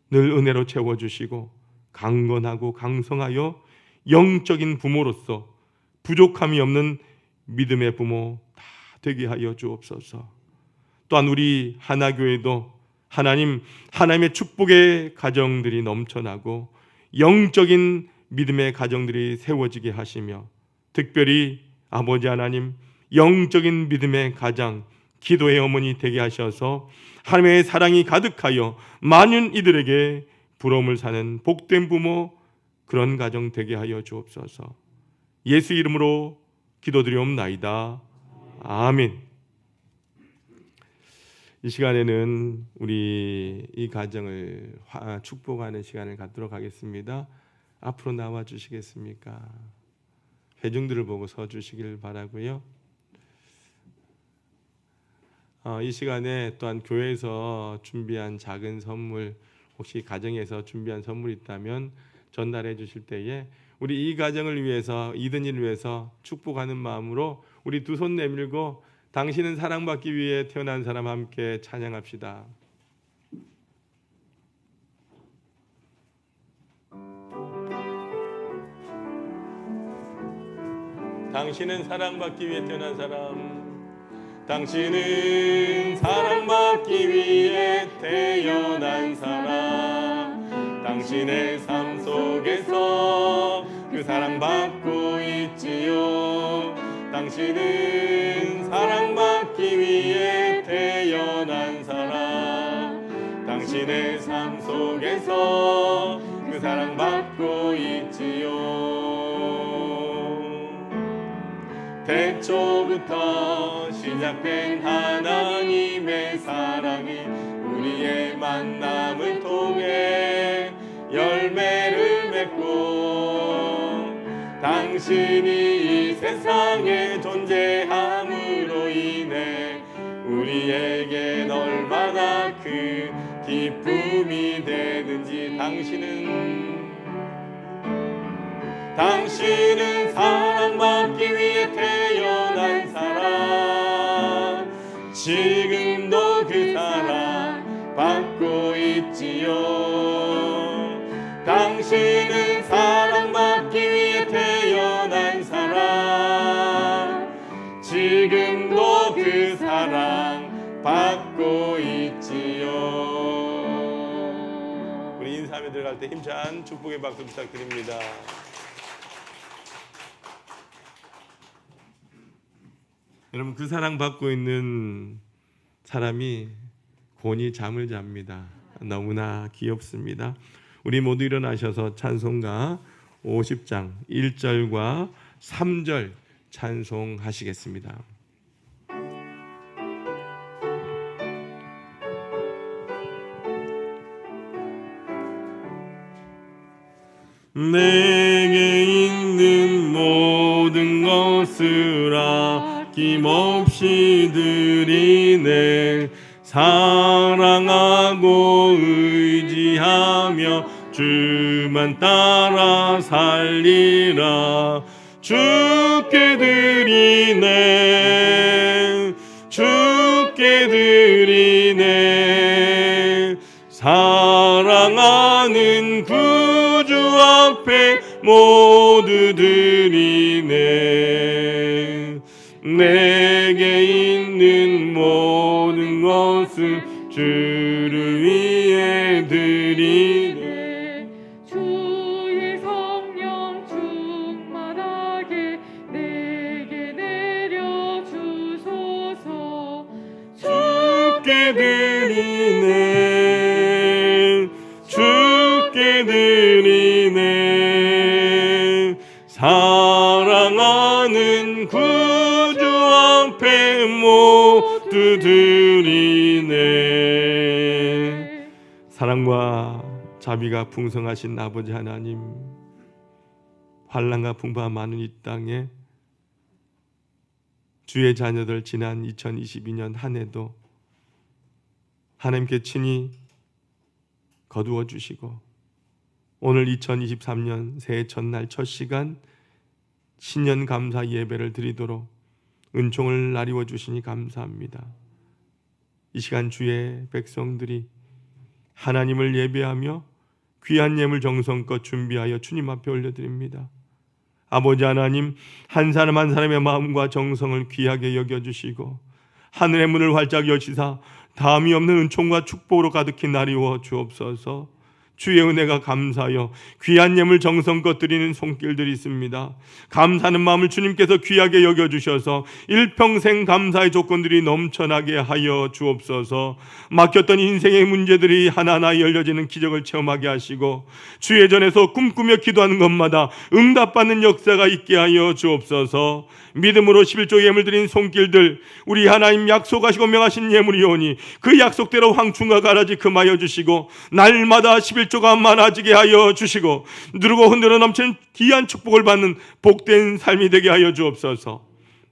늘 은혜로 채워주시고 강건하고 강성하여 영적인 부모로서 부족함이 없는 믿음의 부모 다 되게 하여 주옵소서. 또한 우리 하나교회도 하나님의 축복의 가정들이 넘쳐나고 영적인 믿음의 가정들이 세워지게 하시며 특별히 아버지 하나님 영적인 믿음의 가장, 기도의 어머니 되게 하셔서 하나님의 사랑이 가득하여 많은 이들에게 부러움을 사는 복된 부모, 그런 가정 되게 하여 주옵소서. 예수 이름으로 기도드리옵나이다. 아멘. 이 시간에는 우리 이 가정을 축복하는 시간을 갖도록 하겠습니다. 앞으로 나와 주시겠습니까? 회중들을 보고 서 주시길 바라고요. 이 시간에 또한 교회에서 준비한 작은 선물, 혹시 가정에서 준비한 선물이 있다면 전달해 주실 때에 우리 이 가정을 위해서, 이든이를 위해서 축복하는 마음으로 우리 두 손 내밀고 당신은 사랑받기 위해 태어난 사람 함께 찬양합시다. 당신은 사랑받기 위해 태어난 사람, 당신은 사랑받기 위해 태어난 사람, 당신의 삶 속에서 그 사랑받고 있지요. 당신은 사랑받기 위해 태어난 사람, 당신의 삶 속에서 그 사랑받고 있지요. 태초부터 시작된 하나님의 사랑이 우리의 만남을 통해 열매를 맺고, 당신이 이 세상에 존재함으로 인해 우리에겐 얼마나 큰 기쁨이 되는지. 당신은 사랑받기 위해 태어난 사람, 지금도 그 사랑 받고 있지요. 당신은 사랑받기 위해 태어난 사람, 지금도 그 사랑 받고 있지요. 우리 인사하며 들어갈 때 힘찬 축복의 박수 부탁드립니다. 여러분, 그 사랑 받고 있는 사람이 곤히 잠을 잡니다. 너무나 귀엽습니다. 우리 모두 일어나셔서 찬송가 50장 1절과 3절 찬송하시겠습니다. 내게 있는 모든 것을 아낌없이 드리네. 사랑하고 의지하며 주만 따라 살리라. 주께 드리네, 주께 드리네. 사랑하는 구주 앞에 모두 드리네. 내게 있는 모든 것을 주를 위해 드리네. 주의 성령 충만하게 내게 내려주소서. 주께 드리네, 주께 드리네. 사랑하는 구주 앞에 모두 드리네. 사랑과 자비가 풍성하신 아버지 하나님, 환난과 풍파가 많은 이 땅에 주의 자녀들 지난 2022년 한 해도 하나님께 친히 거두어 주시고, 오늘 2023년 새해 첫날 첫 시간 신년 감사 예배를 드리도록 은총을 나리워 주시니 감사합니다. 이 시간 주의 백성들이 하나님을 예배하며 귀한 예물 정성껏 준비하여 주님 앞에 올려드립니다. 아버지 하나님, 한 사람 한 사람의 마음과 정성을 귀하게 여겨주시고 하늘의 문을 활짝 여시사 다함이 없는 은총과 축복으로 가득히 나리워 주옵소서. 주의 은혜가 감사하여 귀한 예물 정성껏 드리는 손길들이 있습니다. 감사하는 마음을 주님께서 귀하게 여겨주셔서 일평생 감사의 조건들이 넘쳐나게 하여 주옵소서. 막혔던 인생의 문제들이 하나하나 열려지는 기적을 체험하게 하시고 주의 전에서 꿈꾸며 기도하는 것마다 응답받는 역사가 있게 하여 주옵소서. 믿음으로 11조 예물 드린 손길들, 우리 하나님 약속하시고 명하신 예물이오니 그 약속대로 황충과 가라지 금하여 주시고 날마다 11조가 많아지게 하여 주시고 누르고 흔들어 넘치는 귀한 축복을 받는 복된 삶이 되게 하여 주옵소서.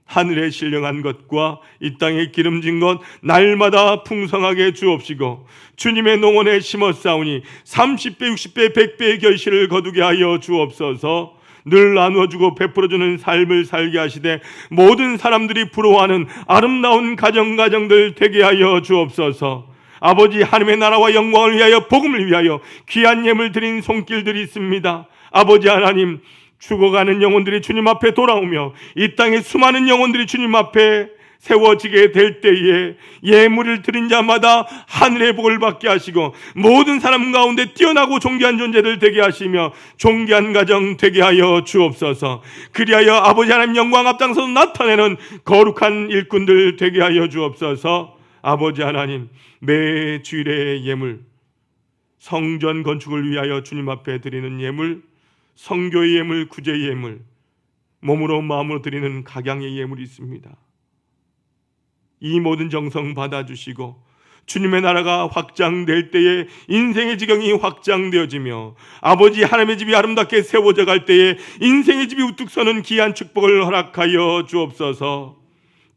하늘에 신령한 것과 이 땅에 기름진 것 날마다 풍성하게 주옵시고 주님의 농원에 심었사오니 30배, 60배, 100배의 결실을 거두게 하여 주옵소서. 늘 나누어주고 베풀어주는 삶을 살게 하시되 모든 사람들이 부러워하는 아름다운 가정들 되게 하여 주옵소서. 아버지, 하나님의 나라와 영광을 위하여, 복음을 위하여 귀한 예물 드린 손길들이 있습니다. 아버지 하나님, 죽어가는 영혼들이 주님 앞에 돌아오며 이 땅에 수많은 영혼들이 주님 앞에 세워지게 될 때에 예물을 드린 자마다 하늘의 복을 받게 하시고 모든 사람 가운데 뛰어나고 존귀한 존재들 되게 하시며 존귀한 가정 되게 하여 주옵소서. 그리하여 아버지 하나님 영광 앞장서서 나타내는 거룩한 일꾼들 되게 하여 주옵소서. 아버지 하나님, 매 주일의 예물, 성전 건축을 위하여 주님 앞에 드리는 예물, 성교의 예물, 구제의 예물, 몸으로 마음으로 드리는 각양의 예물이 있습니다. 이 모든 정성 받아주시고 주님의 나라가 확장될 때에 인생의 지경이 확장되어지며 아버지 하나님의 집이 아름답게 세워져 갈 때에 인생의 집이 우뚝 서는 귀한 축복을 허락하여 주옵소서.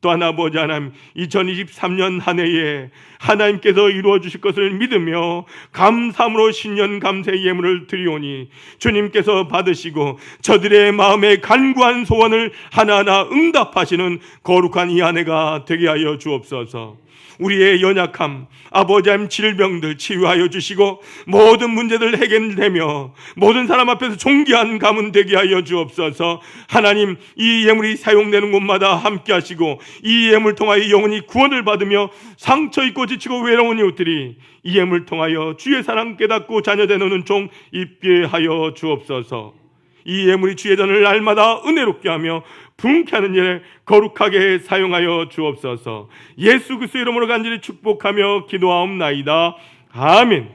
또한 아버지 하나님, 2023년 한 해에 하나님께서 이루어 주실 것을 믿으며 감사함으로 신년 감사 예물을 드리오니 주님께서 받으시고 저들의 마음에 간구한 소원을 하나하나 응답하시는 거룩한 이 한 해가 되게 하여 주옵소서. 우리의 연약함, 아버지 하나님 질병들 치유하여 주시고 모든 문제들 해결되며 모든 사람 앞에서 존귀한 가문 되게 하여 주옵소서. 하나님, 이 예물이 사용되는 곳마다 함께 하시고 이 예물 통하여 영혼이 구원을 받으며 상처 입고 지치고 외로운 이웃들이 이 예물 통하여 주의 사랑 깨닫고 자녀된 오는 종 입게 하여 주옵소서. 이 예물이 주의 전을 날마다 은혜롭게 하며 분케 하는 일에 거룩하게 사용하여 주옵소서. 예수 그리스도의 이름으로 간절히 축복하며 기도하옵나이다. 아멘.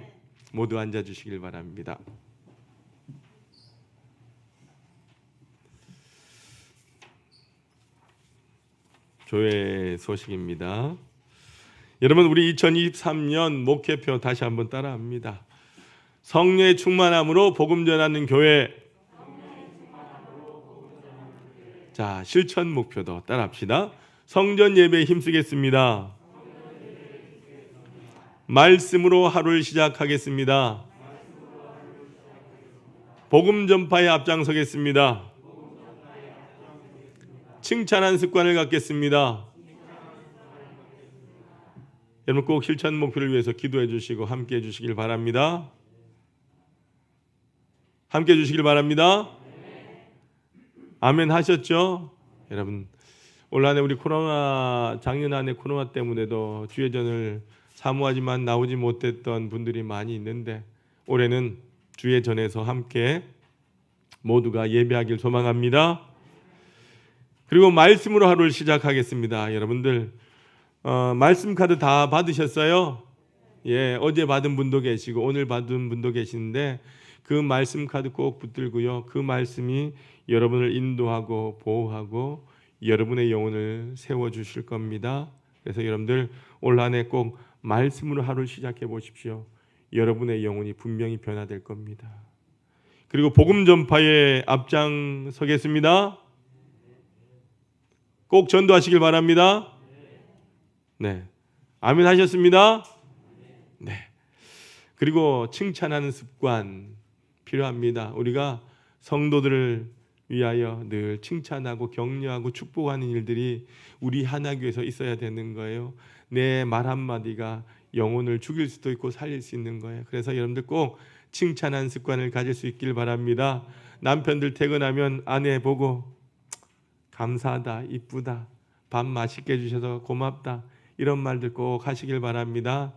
모두 앉아주시길 바랍니다. 교회 소식입니다. 여러분, 우리 2023년 목회표 다시 한번 따라합니다. 성령의 충만함으로 복음 전하는 교회. 자, 실천 목표도 따라합시다. 성전 예배에 힘쓰겠습니다. 말씀으로 하루를 시작하겠습니다. 복음 전파에 앞장서겠습니다. 칭찬하는 습관을 갖겠습니다. 여러분, 꼭 실천 목표를 위해서 기도해 주시고 함께 해 주시길 바랍니다. 함께 해 주시길 바랍니다. 아멘 하셨죠? 여러분, 올 한해 우리 작년 한해 코로나 때문에도 주예전을 사모하지만 나오지 못했던 분들이 많이 있는데 올해는 주예전에서 함께 모두가 예배하길 소망합니다. 그리고 말씀으로 하루를 시작하겠습니다. 여러분들 말씀 카드 다 받으셨어요? 예, 어제 받은 분도 계시고 오늘 받은 분도 계시는데 그 말씀 카드 꼭 붙들고요. 그 말씀이 여러분을 인도하고 보호하고 여러분의 영혼을 세워주실 겁니다. 그래서 여러분들 올 한 해 꼭 말씀으로 하루를 시작해 보십시오. 여러분의 영혼이 분명히 변화될 겁니다. 그리고 복음 전파에 앞장서겠습니다. 꼭 전도하시길 바랍니다. 네, 아멘 하셨습니다. 네. 그리고 칭찬하는 습관 필요합니다. 우리가 성도들을 위하여 늘 칭찬하고 격려하고 축복하는 일들이 우리 하나교회에서 있어야 되는 거예요. 내 말 한마디가 영혼을 죽일 수도 있고 살릴 수 있는 거예요. 그래서 여러분들 꼭 칭찬하는 습관을 가질 수 있길 바랍니다. 남편들 퇴근하면 아내 보고 감사하다, 이쁘다, 밥 맛있게 해주셔서 고맙다, 이런 말들 꼭 하시길 바랍니다.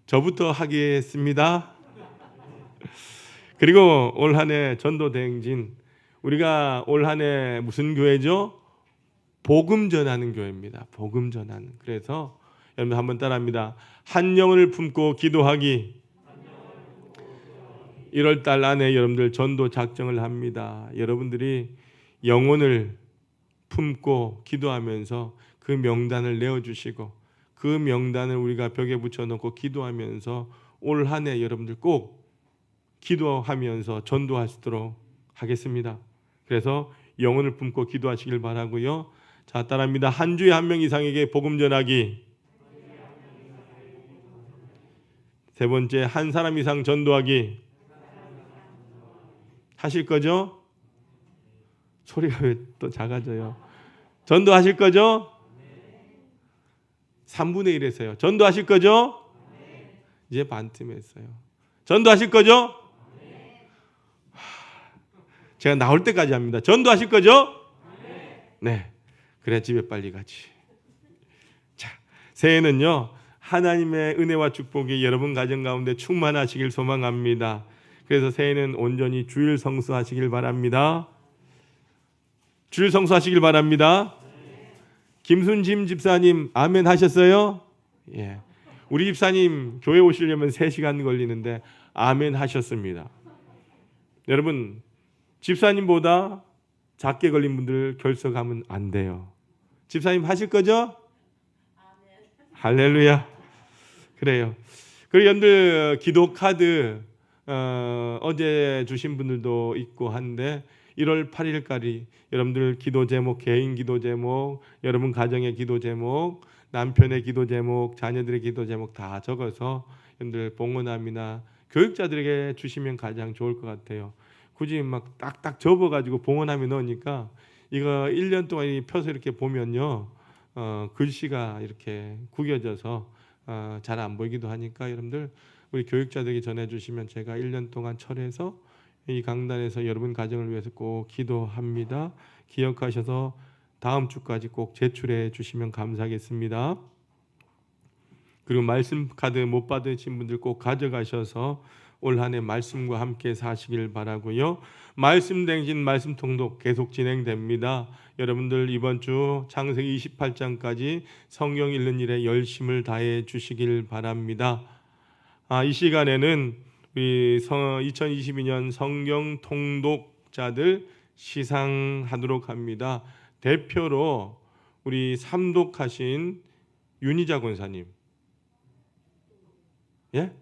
저부터 하겠습니다. 그리고 올 한 해 전도 대행진, 우리가 올 한 해 무슨 교회죠? 복음 전하는 교회입니다. 복음 전하는. 그래서 여러분 한번 따라합니다. 한 영혼을 품고 기도하기. 1월 달 안에 여러분들 전도 작정을 합니다. 여러분들이 영혼을 품고 기도하면서 그 명단을 내어주시고 그 명단을 우리가 벽에 붙여놓고 기도하면서 올 한 해 여러분들 꼭 기도하면서 전도할 수 있도록 하겠습니다. 그래서 영혼을 품고 기도하시길 바라고요. 자, 따라합니다. 한 주에 한 명 이상에게 복음 전하기. 세 번째, 한 사람 이상 전도하기. 하실 거죠? 소리가 왜 또 작아져요? 전도하실 거죠? 3분의 1에서요. 전도하실 거죠? 이제 반쯤 했어요. 전도하실 거죠? 제가 나올 때까지 합니다. 전도하실 거죠? 네. 그래 집에 빨리 가지. 자, 새해는요. 하나님의 은혜와 축복이 여러분 가정 가운데 충만하시길 소망합니다. 그래서 새해는 온전히 주일 성수하시길 바랍니다. 주일 성수하시길 바랍니다. 김순짐 집사님 아멘 하셨어요? 예. 우리 집사님 교회 오시려면 3시간 걸리는데 아멘 하셨습니다. 여러분 집사님보다 작게 걸린 분들 결석하면 안 돼요. 집사님 하실 거죠? 할렐루야. 그래요. 그리고 여러분들 기도 카드 어제 주신 분들도 있고 한데 1월 8일까지 여러분들 기도 제목, 개인 기도 제목, 여러분 가정의 기도 제목, 남편의 기도 제목, 자녀들의 기도 제목 다 적어서 여러분들 봉헌함이나 교육자들에게 주시면 가장 좋을 것 같아요. 굳이 막 딱딱 접어가지고 봉헌함에 넣으니까 이거 1년 동안 펴서 이렇게 보면요, 글씨가 이렇게 구겨져서 잘 안 보이기도 하니까 여러분들 우리 교육자들에게 전해주시면 제가 1년 동안 철회해서 이 강단에서 여러분 가정을 위해서 꼭 기도합니다. 기억하셔서 다음 주까지 꼭 제출해 주시면 감사하겠습니다. 그리고 말씀 카드 못 받으신 분들 꼭 가져가셔서 올 한 해 말씀과 함께 사시길 바라고요. 말씀 댕진 말씀 통독 계속 진행됩니다. 여러분들 이번 주 창세기 28장까지 성경 읽는 일에 열심을 다해 주시길 바랍니다. 이 시간에는 우리 2022년 성경 통독자들 시상하도록 합니다. 대표로 우리 삼독하신 윤희자 권사님. 예?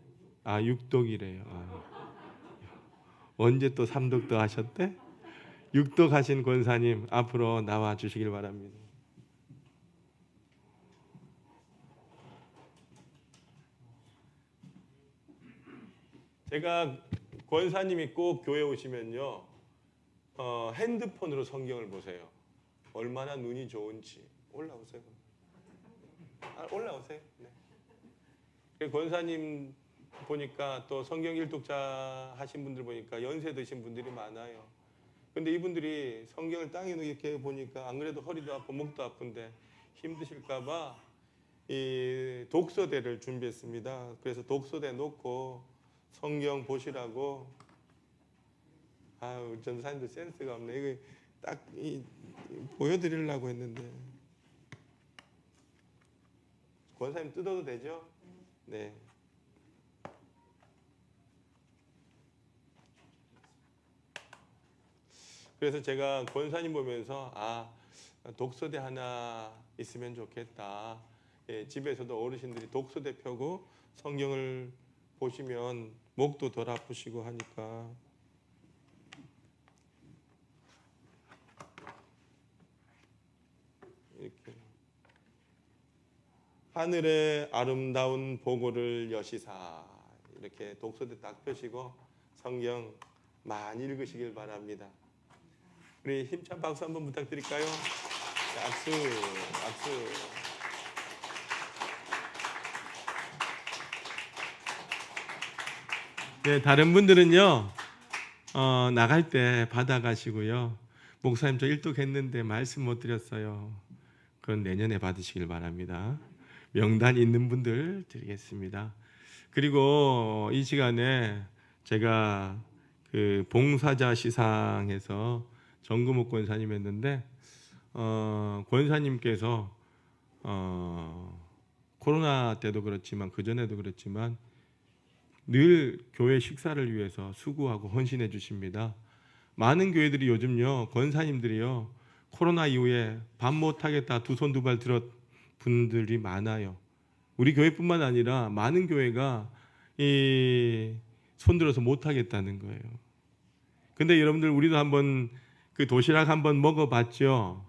육독이래요. 언제 또 삼독도 하셨대? 육독하신 권사님 앞으로 나와 주시길 바랍니다. 제가 권사님이 꼭 교회 오시면요, 핸드폰으로 성경을 보세요. 얼마나 눈이 좋은지. 올라오세요. 올라오세요. 네. 권사님 보니까 또 성경 일독자 하신 분들 보니까 연세 드신 분들이 많아요. 근데 이분들이 성경을 땅에 이렇게 보니까 안 그래도 허리도 아프고 목도 아픈데 힘드실까봐 이 독서대를 준비했습니다. 그래서 독서대 놓고 성경 보시라고. 전사님도 센스가 없네. 이거 딱 보여드리려고 했는데. 권사님 뜯어도 되죠? 네. 그래서 제가 권사님 보면서 독서대 하나 있으면 좋겠다. 예, 집에서도 어르신들이 독서대 펴고 성경을 보시면 목도 덜 아프시고 하니까. 이렇게 하늘의 아름다운 보고를 여시사, 이렇게 독서대 딱 펴시고 성경 많이 읽으시길 바랍니다. 우리 힘찬 박수 한번 부탁드릴까요? 박수, 박수. 네, 다른 분들은요, 나갈 때 받아가시고요. 목사님 저 일독했는데 말씀 못 드렸어요. 그건 내년에 받으시길 바랍니다. 명단 있는 분들 드리겠습니다. 그리고 이 시간에 제가 그 봉사자 시상에서 정금옥 권사님 했는데 권사님께서 코로나 때도 그렇지만 그 전에도 그렇지만 늘 교회 식사를 위해서 수고하고 헌신해 주십니다. 많은 교회들이 요즘요 권사님들이요 코로나 이후에 밥 못하겠다 두 손 두 발 들었 분들이 많아요. 우리 교회뿐만 아니라 많은 교회가 이 손들어서 못하겠다는 거예요. 근데 여러분들 우리도 한번 그 도시락 한번 먹어봤죠?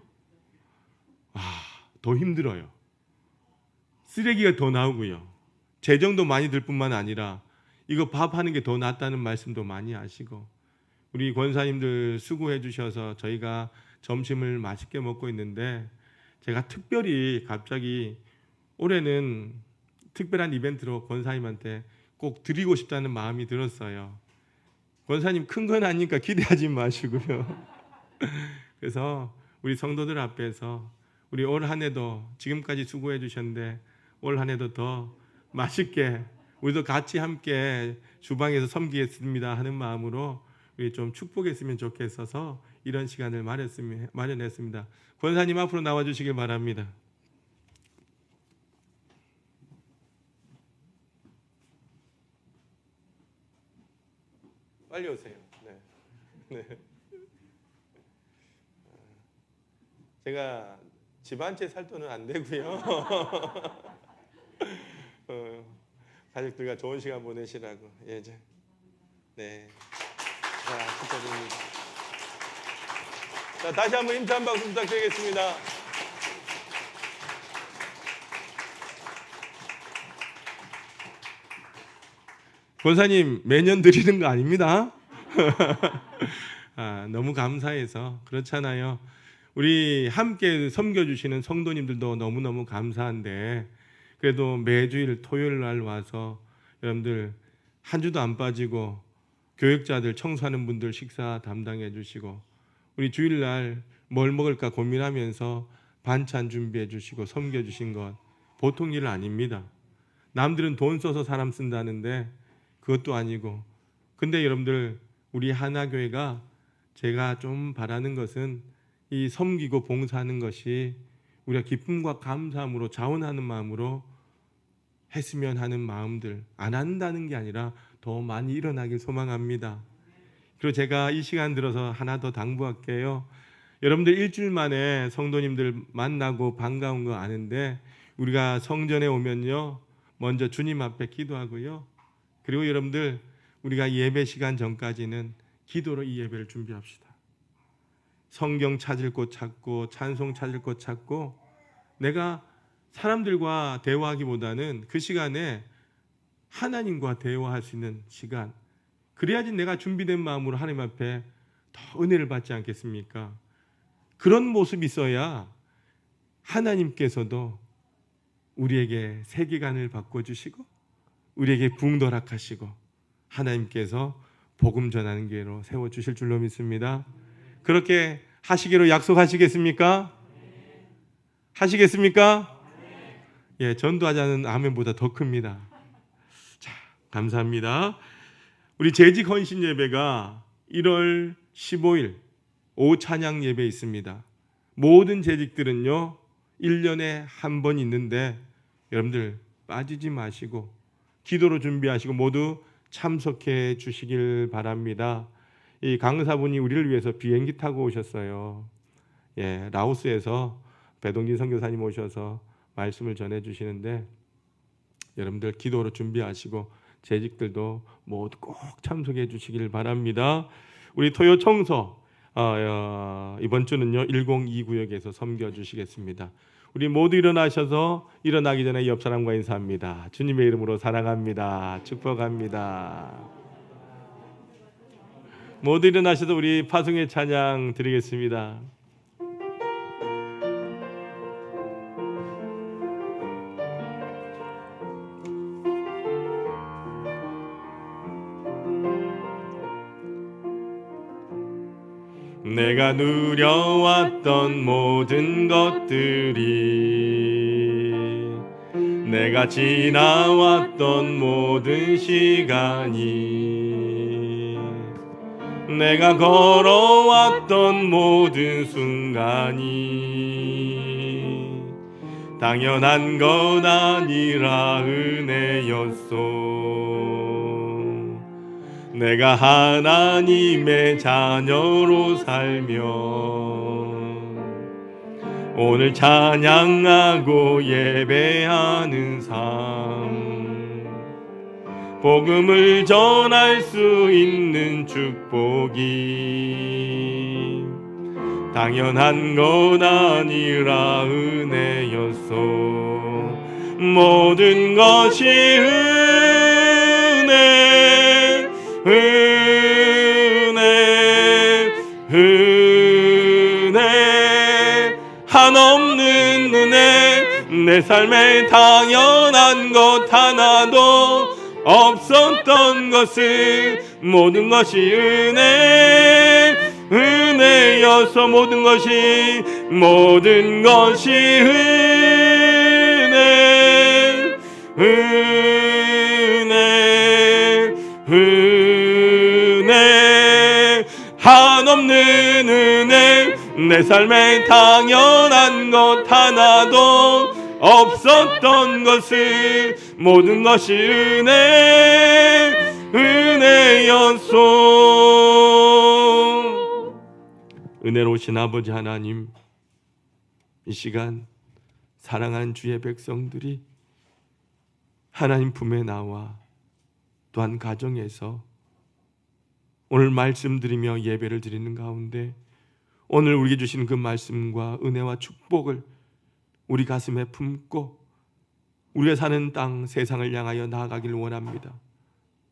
더 힘들어요. 쓰레기가 더 나오고요. 재정도 많이 들 뿐만 아니라 이거 밥 하는 게 더 낫다는 말씀도 많이 하시고 우리 권사님들 수고해 주셔서 저희가 점심을 맛있게 먹고 있는데 제가 특별히 갑자기 올해는 특별한 이벤트로 권사님한테 꼭 드리고 싶다는 마음이 들었어요. 권사님 큰 건 아니니까 기대하지 마시고요. 그래서 우리 성도들 앞에서 우리 올 한 해도 지금까지 수고해 주셨는데 올 한 해도 더 맛있게 우리도 같이 함께 주방에서 섬기겠습니다 하는 마음으로 우리 좀 축복했으면 좋겠어서 이런 시간을 마련했습니다. 권사님 앞으로 나와 주시길 바랍니다. 빨리 오세요. 네. 제가 집 한 채 살 돈은 안 되고요. 가족들과 좋은 시간 보내시라고. 네. 자, 축하드립니다. 자, 다시 한번 힘찬 박수 부탁드리겠습니다. 권사님 매년 드리는 거 아닙니다. 너무 감사해서 그렇잖아요. 우리 함께 섬겨주시는 성도님들도 너무너무 감사한데 그래도 매주일 토요일 날 와서 여러분들 한 주도 안 빠지고 교육자들 청소하는 분들 식사 담당해 주시고 우리 주일날 뭘 먹을까 고민하면서 반찬 준비해 주시고 섬겨 주신 것 보통 일 아닙니다. 남들은 돈 써서 사람 쓴다는데 그것도 아니고 근데 여러분들 우리 하나교회가 제가 좀 바라는 것은 이 섬기고 봉사하는 것이 우리가 기쁨과 감사함으로 자원하는 마음으로 했으면 하는 마음들 안 한다는 게 아니라 더 많이 일어나길 소망합니다. 그리고 제가 이 시간 들어서 하나 더 당부할게요. 여러분들 일주일 만에 성도님들 만나고 반가운 거 아는데 우리가 성전에 오면요 먼저 주님 앞에 기도하고요. 그리고 여러분들 우리가 예배 시간 전까지는 기도로 이 예배를 준비합시다. 성경 찾을 곳 찾고 찬송 찾을 곳 찾고 내가 사람들과 대화하기보다는 그 시간에 하나님과 대화할 수 있는 시간 그래야지 내가 준비된 마음으로 하나님 앞에 더 은혜를 받지 않겠습니까? 그런 모습이 있어야 하나님께서도 우리에게 세계관을 바꿔주시고 우리에게 부흥도락하시고 하나님께서 복음 전하는 기회로 세워주실 줄로 믿습니다. 그렇게 하시기로 약속하시겠습니까? 하시겠습니까? 예, 전도하자는 아멘보다 더 큽니다. 자, 감사합니다. 우리 재직 헌신 예배가 1월 15일 오후 찬양 예배 있습니다. 모든 재직들은요 1년에 한 번 있는데 여러분들 빠지지 마시고 기도로 준비하시고 모두 참석해 주시길 바랍니다. 이 강사분이 우리를 위해서 비행기 타고 오셨어요. 예, 라오스에서 배동진 선교사님 오셔서 말씀을 전해 주시는데 여러분들 기도로 준비하시고 재직들도 모두 꼭 참석해 주시길 바랍니다. 우리 토요 청소 이번 주는요 102 구역에서 섬겨 주시겠습니다. 우리 모두 일어나셔서 일어나기 전에 옆 사람과 인사합니다. 주님의 이름으로 사랑합니다. 축복합니다. 모두 일어나셔서 우리 파송의 찬양 드리겠습니다. 내가 누려왔던 모든 것들이 내가 지나왔던 모든 시간이 내가 걸어왔던 모든 순간이 당연한 건 아니라 은혜였소. 내가 하나님의 자녀로 살며 오늘 찬양하고 예배하는 삶, 복음을 전할 수 있는 축복이 당연한 건 아니라 은혜였소. 모든 것이 은혜, 은혜, 한없는 은혜. 내 삶에 당연한 것 하나도 없었던 것을 모든 것이 은혜여서 모든 것이 은혜, 한없는 은혜. 내 삶에 당연한 것 하나도 없었던 것을 모든 것이 은혜였소. 은혜로우신 아버지 하나님, 이 시간 사랑하는 주의 백성들이 하나님 품에 나와 또한 가정에서 오늘 말씀 드리며 예배를 드리는 가운데 오늘 우리에게 주신 그 말씀과 은혜와 축복을 우리 가슴에 품고 우리가 사는 땅 세상을 향하여 나아가기를 원합니다.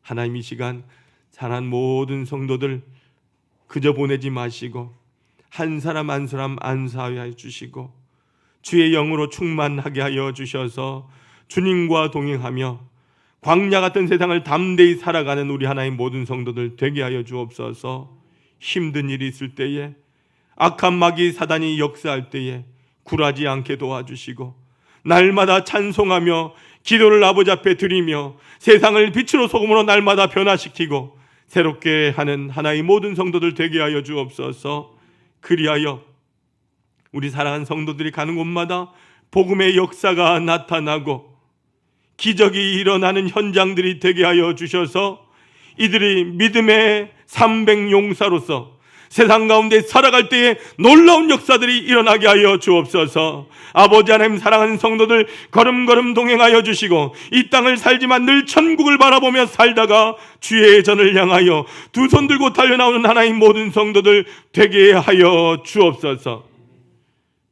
하나님, 이 시간 사랑하는 모든 성도들 그저 보내지 마시고 한 사람 한 사람 안수하여 주시고 주의 영으로 충만하게 하여 주셔서 주님과 동행하며 광야 같은 세상을 담대히 살아가는 우리 하나님 모든 성도들 되게 하여 주옵소서. 힘든 일이 있을 때에, 악한 마귀 사단이 역사할 때에 굴하지 않게 도와주시고 날마다 찬송하며 기도를 아버지 앞에 드리며 세상을 빛으로 소금으로 날마다 변화시키고 새롭게 하는 하나의 모든 성도들 되게 하여 주옵소서. 그리하여 우리 사랑하는 성도들이 가는 곳마다 복음의 역사가 나타나고 기적이 일어나는 현장들이 되게 하여 주셔서 이들이 믿음의 300용사로서 세상 가운데 살아갈 때에 놀라운 역사들이 일어나게 하여 주옵소서. 아버지 하나님, 사랑하는 성도들 걸음걸음 동행하여 주시고 이 땅을 살지만 늘 천국을 바라보며 살다가 주의 전을 향하여 두 손 들고 달려나오는 하나님 모든 성도들 되게 하여 주옵소서.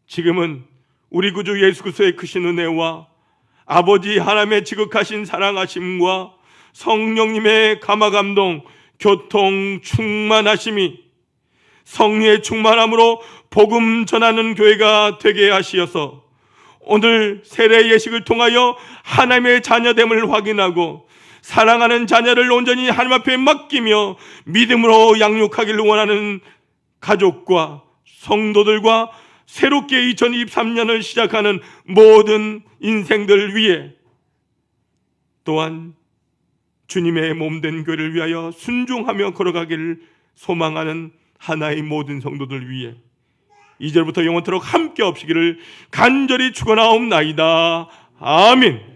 지금은 우리 구주 예수 그리스도의 크신 은혜와 아버지 하나님의 지극하신 사랑하심과 성령님의 감화감동, 교통, 충만하심이 성령의 충만함으로 복음 전하는 교회가 되게 하시어서 오늘 세례 예식을 통하여 하나님의 자녀됨을 확인하고 사랑하는 자녀를 온전히 하나님 앞에 맡기며 믿음으로 양육하기를 원하는 가족과 성도들과 새롭게 2023년을 시작하는 모든 인생들 위해 또한 주님의 몸된 교회를 위하여 순종하며 걸어가기를 소망하는 하나의 모든 성도들 위해 이제부터 영원토록 함께 없으기를 간절히 축원하옵나이다. 아멘.